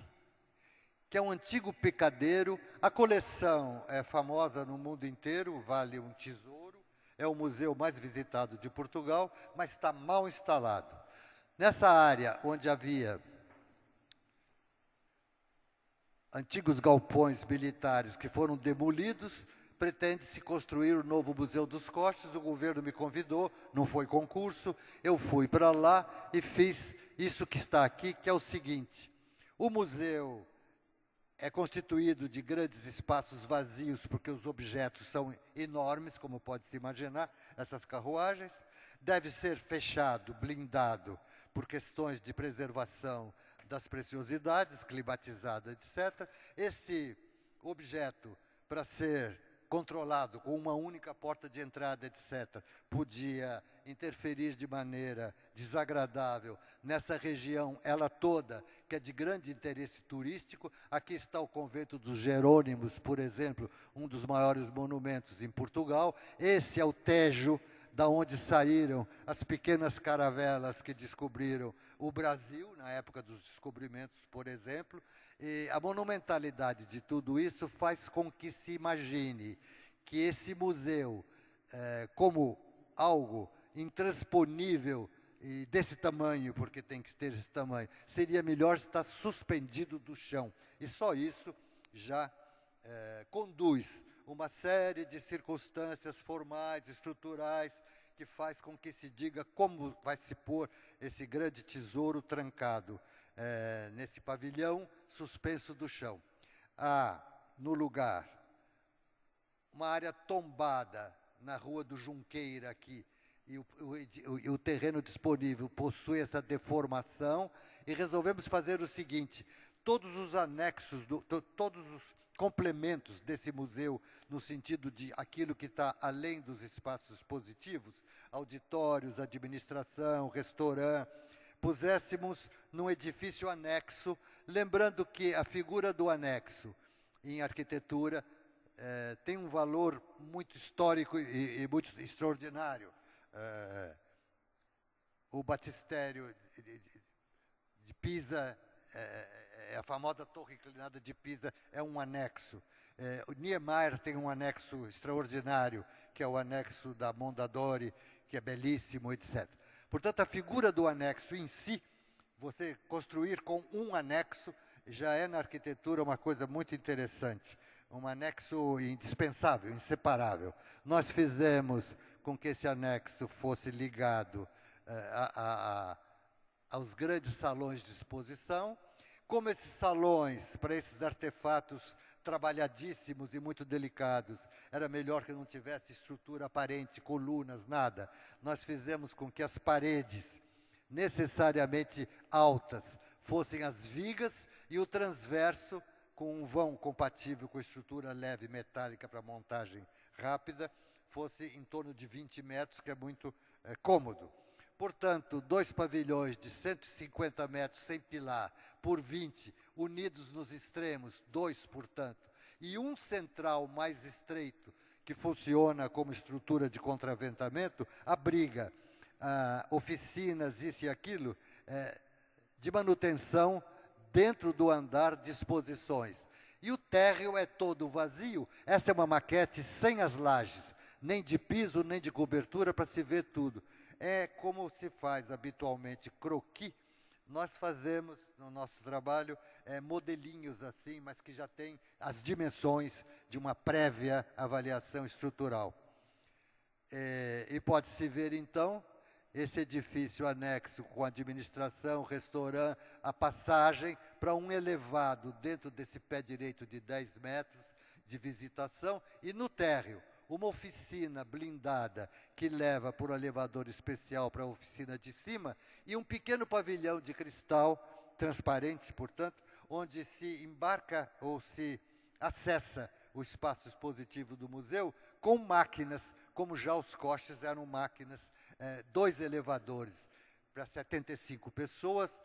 que é um antigo picadeiro. A coleção é famosa no mundo inteiro, vale um tesouro, é o museu mais visitado de Portugal, mas está mal instalado. Nessa área onde havia antigos galpões militares que foram demolidos, pretende-se construir o novo Museu dos Coches. O governo me convidou, não foi concurso, eu fui para lá e fiz isso que está aqui, que é o seguinte: o museu é constituído de grandes espaços vazios, porque os objetos são enormes, como pode-se imaginar, essas carruagens. Deve ser fechado, blindado, por questões de preservação das preciosidades, climatizado, etc. Esse objeto, para ser controlado com uma única porta de entrada, etc., podia interferir de maneira desagradável nessa região, ela toda, que é de grande interesse turístico. Aqui está o Convento dos Jerônimos, por exemplo, um dos maiores monumentos em Portugal. Esse é o Tejo, da onde saíram as pequenas caravelas que descobriram o Brasil, na época dos descobrimentos, por exemplo. E a monumentalidade de tudo isso faz com que se imagine que esse museu, como algo intransponível e desse tamanho, porque tem que ter esse tamanho, seria melhor estar suspendido do chão. E só isso já conduz uma série de circunstâncias formais, estruturais, que faz com que se diga como vai se pôr esse grande tesouro trancado nesse pavilhão suspenso do chão. Há, no lugar, uma área tombada na Rua do Junqueira aqui, e o terreno disponível possui essa deformação, e resolvemos fazer o seguinte: todos os anexos, todos os complementos desse museu, no sentido de aquilo que está além dos espaços expositivos, auditórios, administração, restaurante, puséssemos num edifício anexo, lembrando que a figura do anexo em arquitetura tem um valor muito histórico e muito extraordinário. O batistério de Pisa, a famosa Torre Inclinada de Pisa, é um anexo. O Niemeyer tem um anexo extraordinário, que é o anexo da Mondadori, que é belíssimo, etc. Portanto, a figura do anexo em si, você construir com um anexo, já é na arquitetura uma coisa muito interessante. Um anexo indispensável, inseparável. Nós fizemos com que esse anexo fosse ligado aos grandes salões de exposição. Como esses salões, para esses artefatos trabalhadíssimos e muito delicados, era melhor que não tivesse estrutura aparente, colunas, nada. Nós fizemos com que as paredes, necessariamente altas, fossem as vigas, e o transverso, com um vão compatível com estrutura leve metálica para montagem rápida, fosse em torno de 20 metros, que é muito cômodo. Portanto, 2 pavilhões de 150 metros sem pilar, por 20, unidos nos extremos, 2, portanto, e um central mais estreito, que funciona como estrutura de contraventamento, abriga oficinas, isso e aquilo, de manutenção dentro do andar de exposições. E o térreo é todo vazio. Essa é uma maquete sem as lajes, nem de piso, nem de cobertura, para se ver tudo. É como se faz habitualmente croquis. Nós fazemos, no nosso trabalho, modelinhos assim, mas que já têm as dimensões de uma prévia avaliação estrutural. E pode-se ver, então, esse edifício anexo com administração, restaurante, a passagem para um elevado dentro desse pé direito de 10 metros de visitação, e no térreo, uma oficina blindada que leva por um elevador especial para a oficina de cima, e um pequeno pavilhão de cristal, transparente, portanto, onde se embarca ou se acessa o espaço expositivo do museu com máquinas, como já os coches eram máquinas, 2 elevadores para 75 pessoas,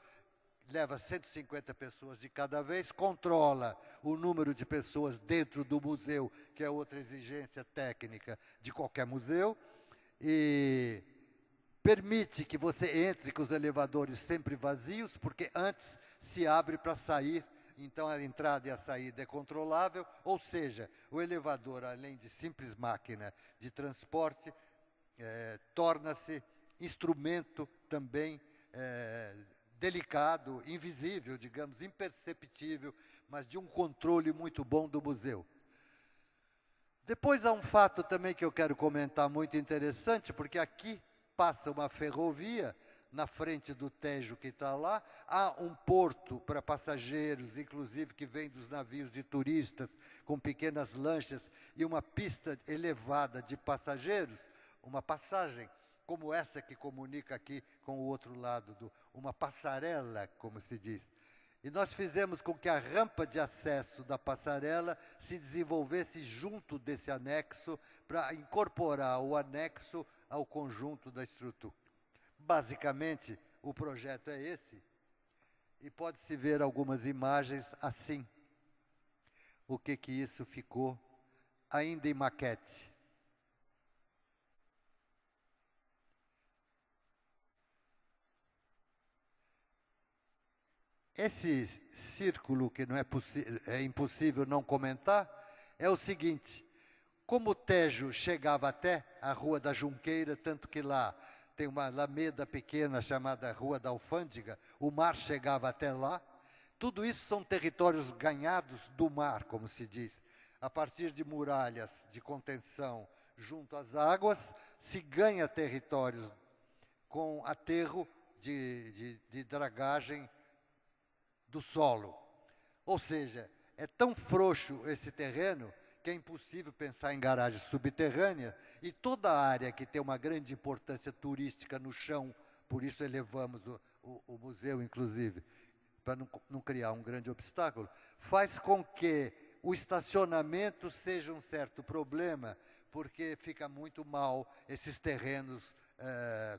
leva 150 pessoas de cada vez, controla o número de pessoas dentro do museu, que é outra exigência técnica de qualquer museu, e permite que você entre com os elevadores sempre vazios, porque antes se abre para sair, então a entrada e a saída é controlável, ou seja, o elevador, além de simples máquina de transporte, torna-se instrumento também delicado, invisível, digamos, imperceptível, mas de um controle muito bom do museu. Depois há um fato também que eu quero comentar muito interessante, porque aqui passa uma ferrovia na frente do Tejo que está lá, há um porto para passageiros, inclusive que vem dos navios de turistas, com pequenas lanchas, e uma pista elevada de passageiros, uma passagem como essa que comunica aqui com o outro lado, uma passarela, como se diz. E nós fizemos com que a rampa de acesso da passarela se desenvolvesse junto desse anexo, para incorporar o anexo ao conjunto da estrutura. Basicamente, o projeto é esse, e pode-se ver algumas imagens assim. O que isso ficou ainda em maquete. Esse círculo, que não é impossível não comentar, é o seguinte: como o Tejo chegava até a Rua da Junqueira, tanto que lá tem uma alameda pequena chamada Rua da Alfândega, o mar chegava até lá, tudo isso são territórios ganhados do mar, como se diz. A partir de muralhas de contenção junto às águas, se ganha territórios com aterro de dragagem do solo. Ou seja, é tão frouxo esse terreno que é impossível pensar em garagem subterrânea, e toda a área que tem uma grande importância turística no chão, por isso elevamos o museu, inclusive, para não criar um grande obstáculo, faz com que o estacionamento seja um certo problema, porque fica muito mal esses terrenos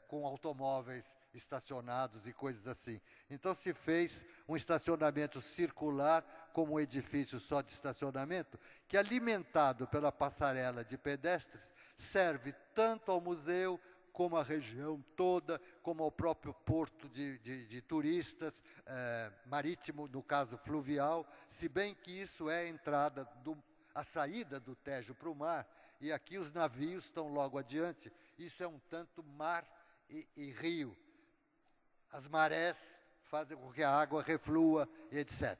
com automóveis estacionados e coisas assim. Então se fez um estacionamento circular, como um edifício só de estacionamento, que, alimentado pela passarela de pedestres, serve tanto ao museu, como à região toda, como ao próprio porto de turistas, marítimo, no caso fluvial, se bem que isso é a saída do Tejo para o mar, e aqui os navios estão logo adiante. Isso é um tanto mar e rio. As marés fazem com que a água reflua, etc.,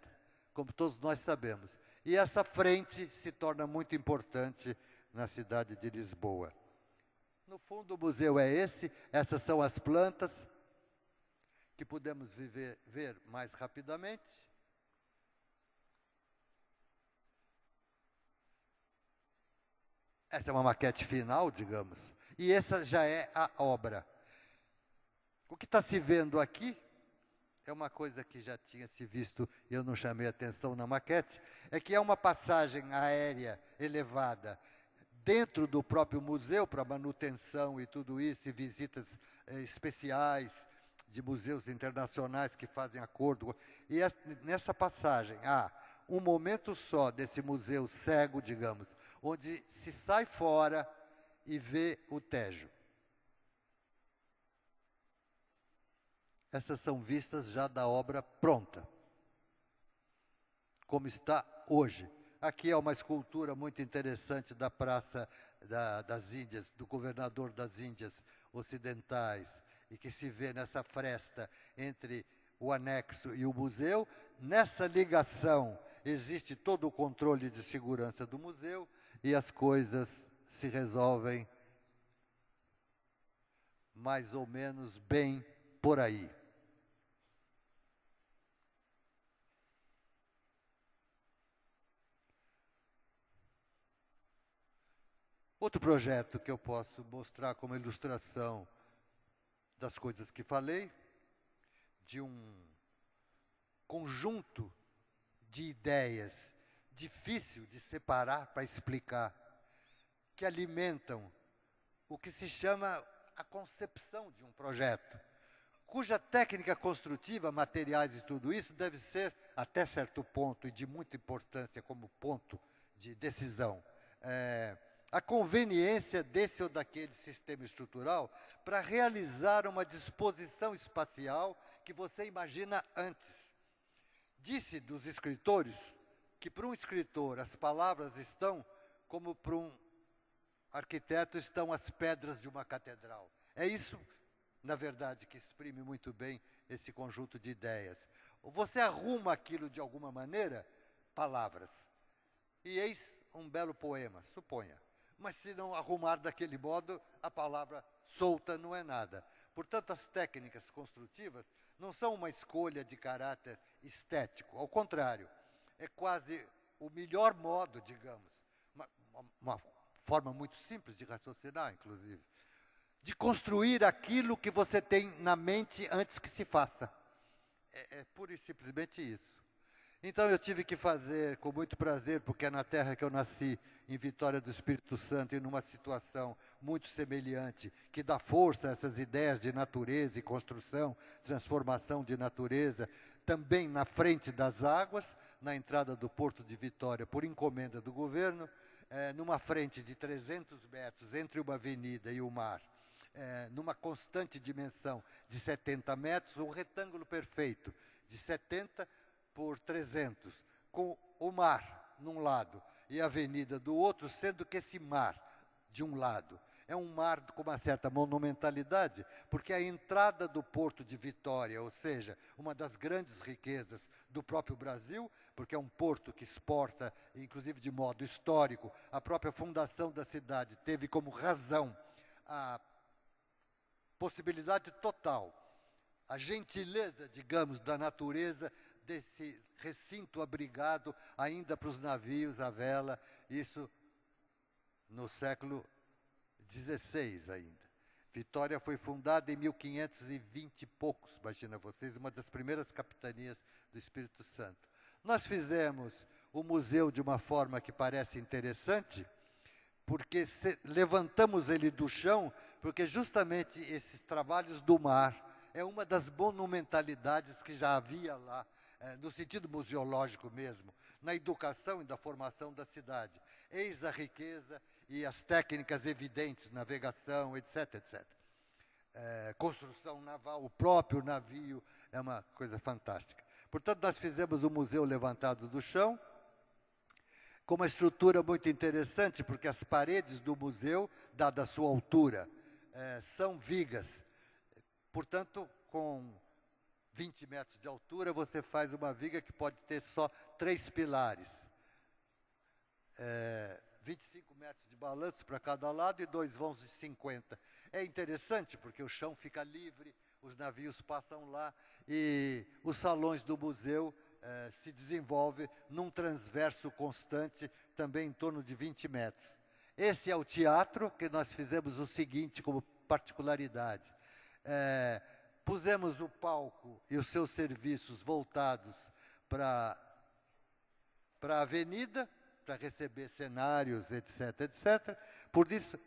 como todos nós sabemos. E essa frente se torna muito importante na cidade de Lisboa. No fundo, o museu é esse, essas são as plantas que podemos ver mais rapidamente. Essa é uma maquete final, digamos, e essa já é a obra. O que está se vendo aqui é uma coisa que já tinha se visto e eu não chamei atenção na maquete, é que é uma passagem aérea elevada dentro do próprio museu, para manutenção e tudo isso, e visitas especiais de museus internacionais que fazem acordo. E nessa passagem há um momento só desse museu cego, digamos, onde se sai fora e vê o Tejo. Essas são vistas já da obra pronta, como está hoje. Aqui é uma escultura muito interessante da Praça das Índias, do governador das Índias Ocidentais, e que se vê nessa fresta entre o anexo e o museu. Nessa ligação existe todo o controle de segurança do museu, e as coisas se resolvem mais ou menos bem por aí. Outro projeto que eu posso mostrar como ilustração das coisas que falei, de um conjunto de ideias difícil de separar para explicar, que alimentam o que se chama a concepção de um projeto, cuja técnica construtiva, materiais e tudo isso, deve ser, até certo ponto, e de muita importância como ponto de decisão, a conveniência desse ou daquele sistema estrutural para realizar uma disposição espacial que você imagina antes. Disse dos escritores que para um escritor as palavras estão como para um arquiteto estão as pedras de uma catedral. É isso, na verdade, que exprime muito bem esse conjunto de ideias. Você arruma aquilo de alguma maneira, palavras, e eis um belo poema, suponha. Mas se não arrumar daquele modo, a palavra solta não é nada. Portanto, as técnicas construtivas não são uma escolha de caráter estético. Ao contrário, é quase o melhor modo, digamos, uma forma muito simples de raciocinar, inclusive, de construir aquilo que você tem na mente antes que se faça. É pura e simplesmente isso. Então eu tive que fazer com muito prazer, porque é na terra que eu nasci, em Vitória do Espírito Santo, e numa situação muito semelhante, que dá força a essas ideias de natureza e construção, transformação de natureza, também na frente das águas, na entrada do Porto de Vitória, por encomenda do governo, numa frente de 300 metros entre uma avenida e o mar, numa constante dimensão de 70 metros, um retângulo perfeito de 70 por 300, com o mar num lado e a avenida do outro, sendo que esse mar, de um lado, é um mar com uma certa monumentalidade, porque a entrada do Porto de Vitória, ou seja, uma das grandes riquezas do próprio Brasil, porque é um porto que exporta, inclusive de modo histórico, a própria fundação da cidade teve como razão a possibilidade total, a gentileza, digamos, da natureza desse recinto abrigado ainda para os navios à vela, isso no século XVI ainda. Vitória foi fundada em 1520 e poucos, imagina vocês, uma das primeiras capitanias do Espírito Santo. Nós fizemos o museu de uma forma que parece interessante, porque levantamos ele do chão, porque justamente esses trabalhos do mar é uma das monumentalidades que já havia lá, no sentido museológico mesmo, na educação e da formação da cidade. Eis a riqueza e as técnicas evidentes, navegação, etc, etc. Construção naval, o próprio navio, é uma coisa fantástica. Portanto, nós fizemos o museu levantado do chão, com uma estrutura muito interessante, porque as paredes do museu, dada a sua altura, são vigas. Portanto, com 20 metros de altura, você faz uma viga que pode ter só 3 pilares. 25 metros de balanço para cada lado e 2 vãos de 50. É interessante, porque o chão fica livre, os navios passam lá, e os salões do museu se desenvolvem num transverso constante, também em torno de 20 metros. Esse é o teatro, que nós fizemos o seguinte como particularidade. Pusemos o palco e os seus serviços voltados para a avenida, para receber cenários, etc, etc. Por isso,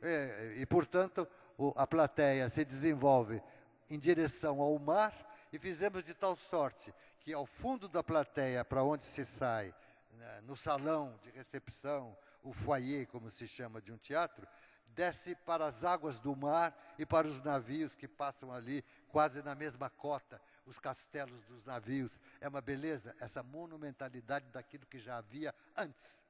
e, portanto, a plateia se desenvolve em direção ao mar, e fizemos de tal sorte que ao fundo da plateia, para onde se sai, no salão de recepção, o foyer, como se chama de um teatro, desce para as águas do mar e para os navios que passam ali, quase na mesma cota, os castelos dos navios. É uma beleza, essa monumentalidade daquilo que já havia antes.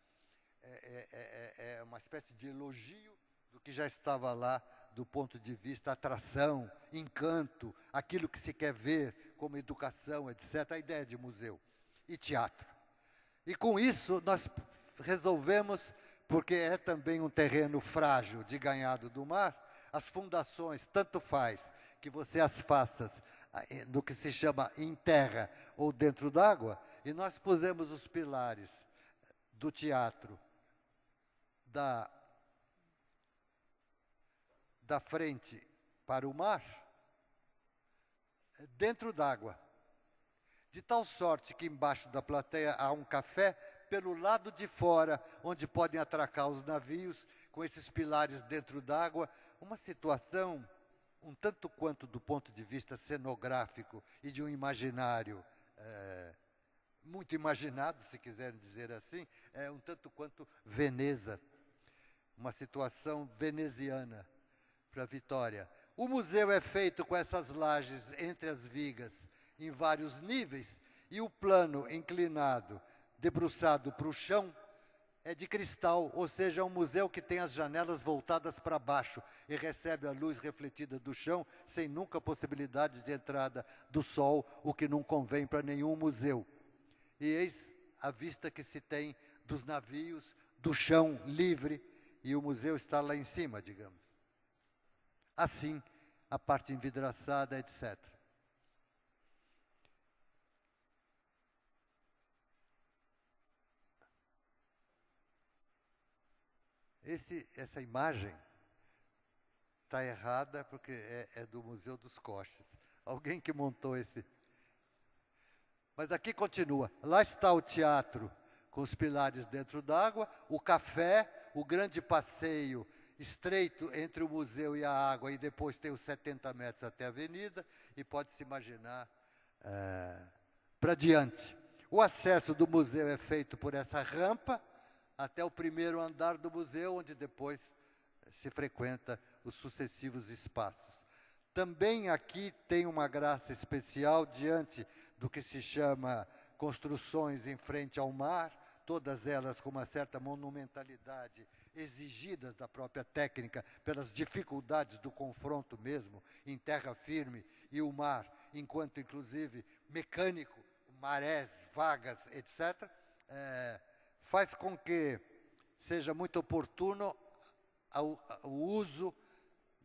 É uma espécie de elogio do que já estava lá, do ponto de vista atração, encanto, aquilo que se quer ver como educação, etc., a ideia de museu e teatro. E com isso nós resolvemos, porque é também um terreno frágil de ganhado do mar, as fundações, tanto faz que você as faça no que se chama em terra ou dentro d'água, e nós pusemos os pilares do teatro da frente para o mar, dentro d'água, de tal sorte que embaixo da plateia há um café pelo lado de fora, onde podem atracar os navios, com esses pilares dentro d'água. Uma situação, um tanto quanto do ponto de vista cenográfico e de um imaginário muito imaginado, se quiserem dizer assim, um tanto quanto Veneza. Uma situação veneziana para Vitória. O museu é feito com essas lajes entre as vigas, em vários níveis, e o plano inclinado, debruçado para o chão, é de cristal, ou seja, é um museu que tem as janelas voltadas para baixo e recebe a luz refletida do chão, sem nunca possibilidade de entrada do sol, o que não convém para nenhum museu. E eis a vista que se tem dos navios, do chão livre, e o museu está lá em cima, digamos. Assim, a parte envidraçada, etc. Essa imagem está errada porque é do Museu dos Coches. Alguém que montou esse... Mas aqui continua. Lá está o teatro com os pilares dentro d'água, o café, o grande passeio estreito entre o museu e a água, e depois tem os 70 metros até a avenida, e pode-se imaginar para diante. O acesso do museu é feito por essa rampa até o primeiro andar do museu, onde depois se frequenta os sucessivos espaços. Também aqui tem uma graça especial diante do que se chama construções em frente ao mar, todas elas com uma certa monumentalidade exigidas da própria técnica, pelas dificuldades do confronto mesmo, em terra firme e o mar, enquanto inclusive mecânico, marés, vagas, etc., faz com que seja muito oportuno o uso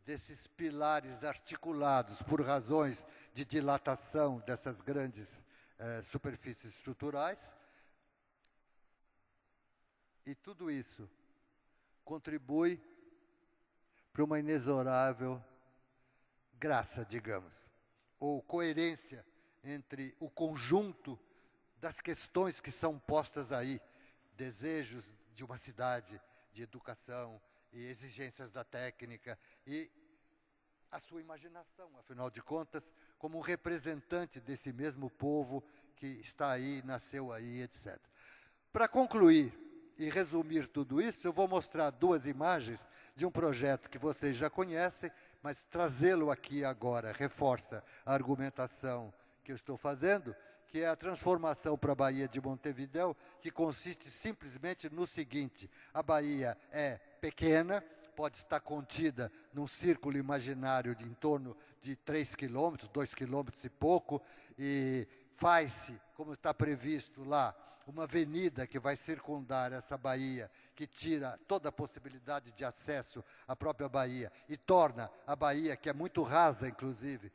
desses pilares articulados por razões de dilatação dessas grandes superfícies estruturais. E tudo isso contribui para uma inexorável graça, digamos, ou coerência entre o conjunto das questões que são postas aí, desejos de uma cidade, de educação e exigências da técnica e a sua imaginação, afinal de contas, como um representante desse mesmo povo que está aí, nasceu aí, etc. Para concluir e resumir tudo isso, eu vou mostrar duas imagens de um projeto que vocês já conhecem, mas trazê-lo aqui agora reforça a argumentação que eu estou fazendo, que é a transformação para a Baía de Montevidéu, que consiste simplesmente no seguinte: a Baía é pequena, pode estar contida num círculo imaginário de em torno de 3 quilômetros, 2 quilômetros e pouco, e faz-se, como está previsto lá, uma avenida que vai circundar essa baía, que tira toda a possibilidade de acesso à própria baía e torna a baía, que é muito rasa, inclusive,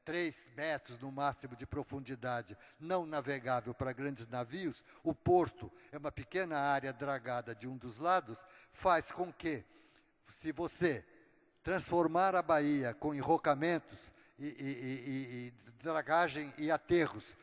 3 metros no máximo de profundidade, não navegável para grandes navios. O porto é uma pequena área dragada de um dos lados, faz com que, se você transformar a baía com enrocamentos e dragagem e aterros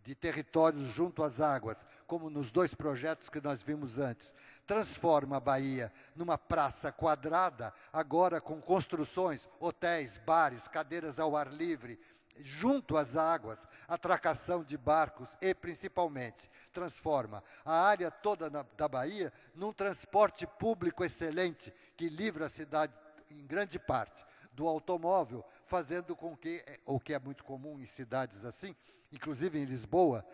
de territórios junto às águas, como nos 2 projetos que nós vimos antes, transforma a baía numa praça quadrada, agora com construções, hotéis, bares, cadeiras ao ar livre, junto às águas, atracação de barcos e, principalmente, transforma a área toda da baía num transporte público excelente, que livra a cidade, em grande parte, do automóvel, fazendo com que, o que é muito comum em cidades assim, inclusive em Lisboa,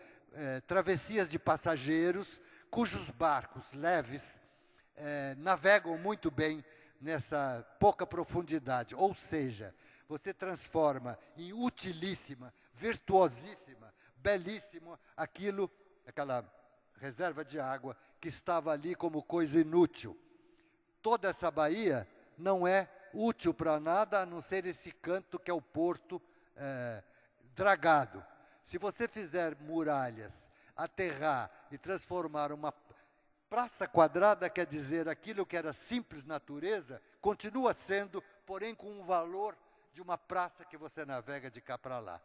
travessias de passageiros, cujos barcos leves navegam muito bem nessa pouca profundidade. Ou seja, você transforma em utilíssima, virtuosíssima, belíssimo aquela reserva de água que estava ali como coisa inútil. Toda essa baía não é útil para nada, a não ser esse canto que é o porto dragado. Se você fizer muralhas, aterrar e transformar uma praça quadrada, quer dizer, aquilo que era simples natureza, continua sendo, porém com um valor de uma praça que você navega de cá para lá.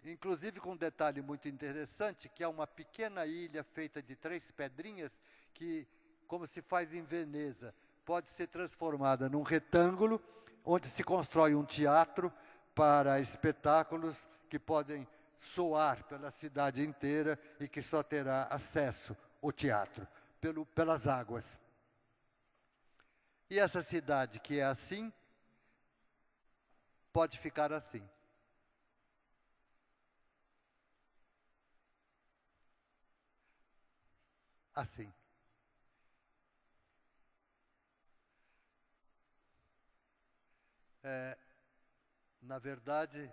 Inclusive com um detalhe muito interessante, que é uma pequena ilha feita de 3 pedrinhas, que, como se faz em Veneza, pode ser transformada num retângulo, onde se constrói um teatro para espetáculos que podem soar pela cidade inteira e que só terá acesso o teatro pelas águas. E essa cidade que é assim, pode ficar assim. Assim. Na verdade,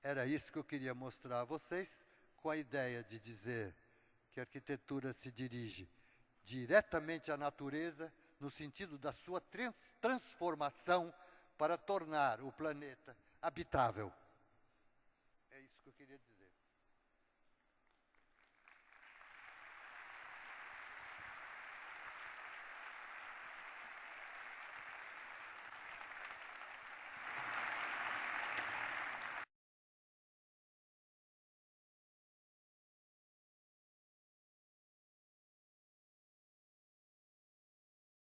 era isso que eu queria mostrar a vocês, com a ideia de dizer que a arquitetura se dirige diretamente à natureza, no sentido da sua transformação para tornar o planeta habitável. É isso que eu queria dizer.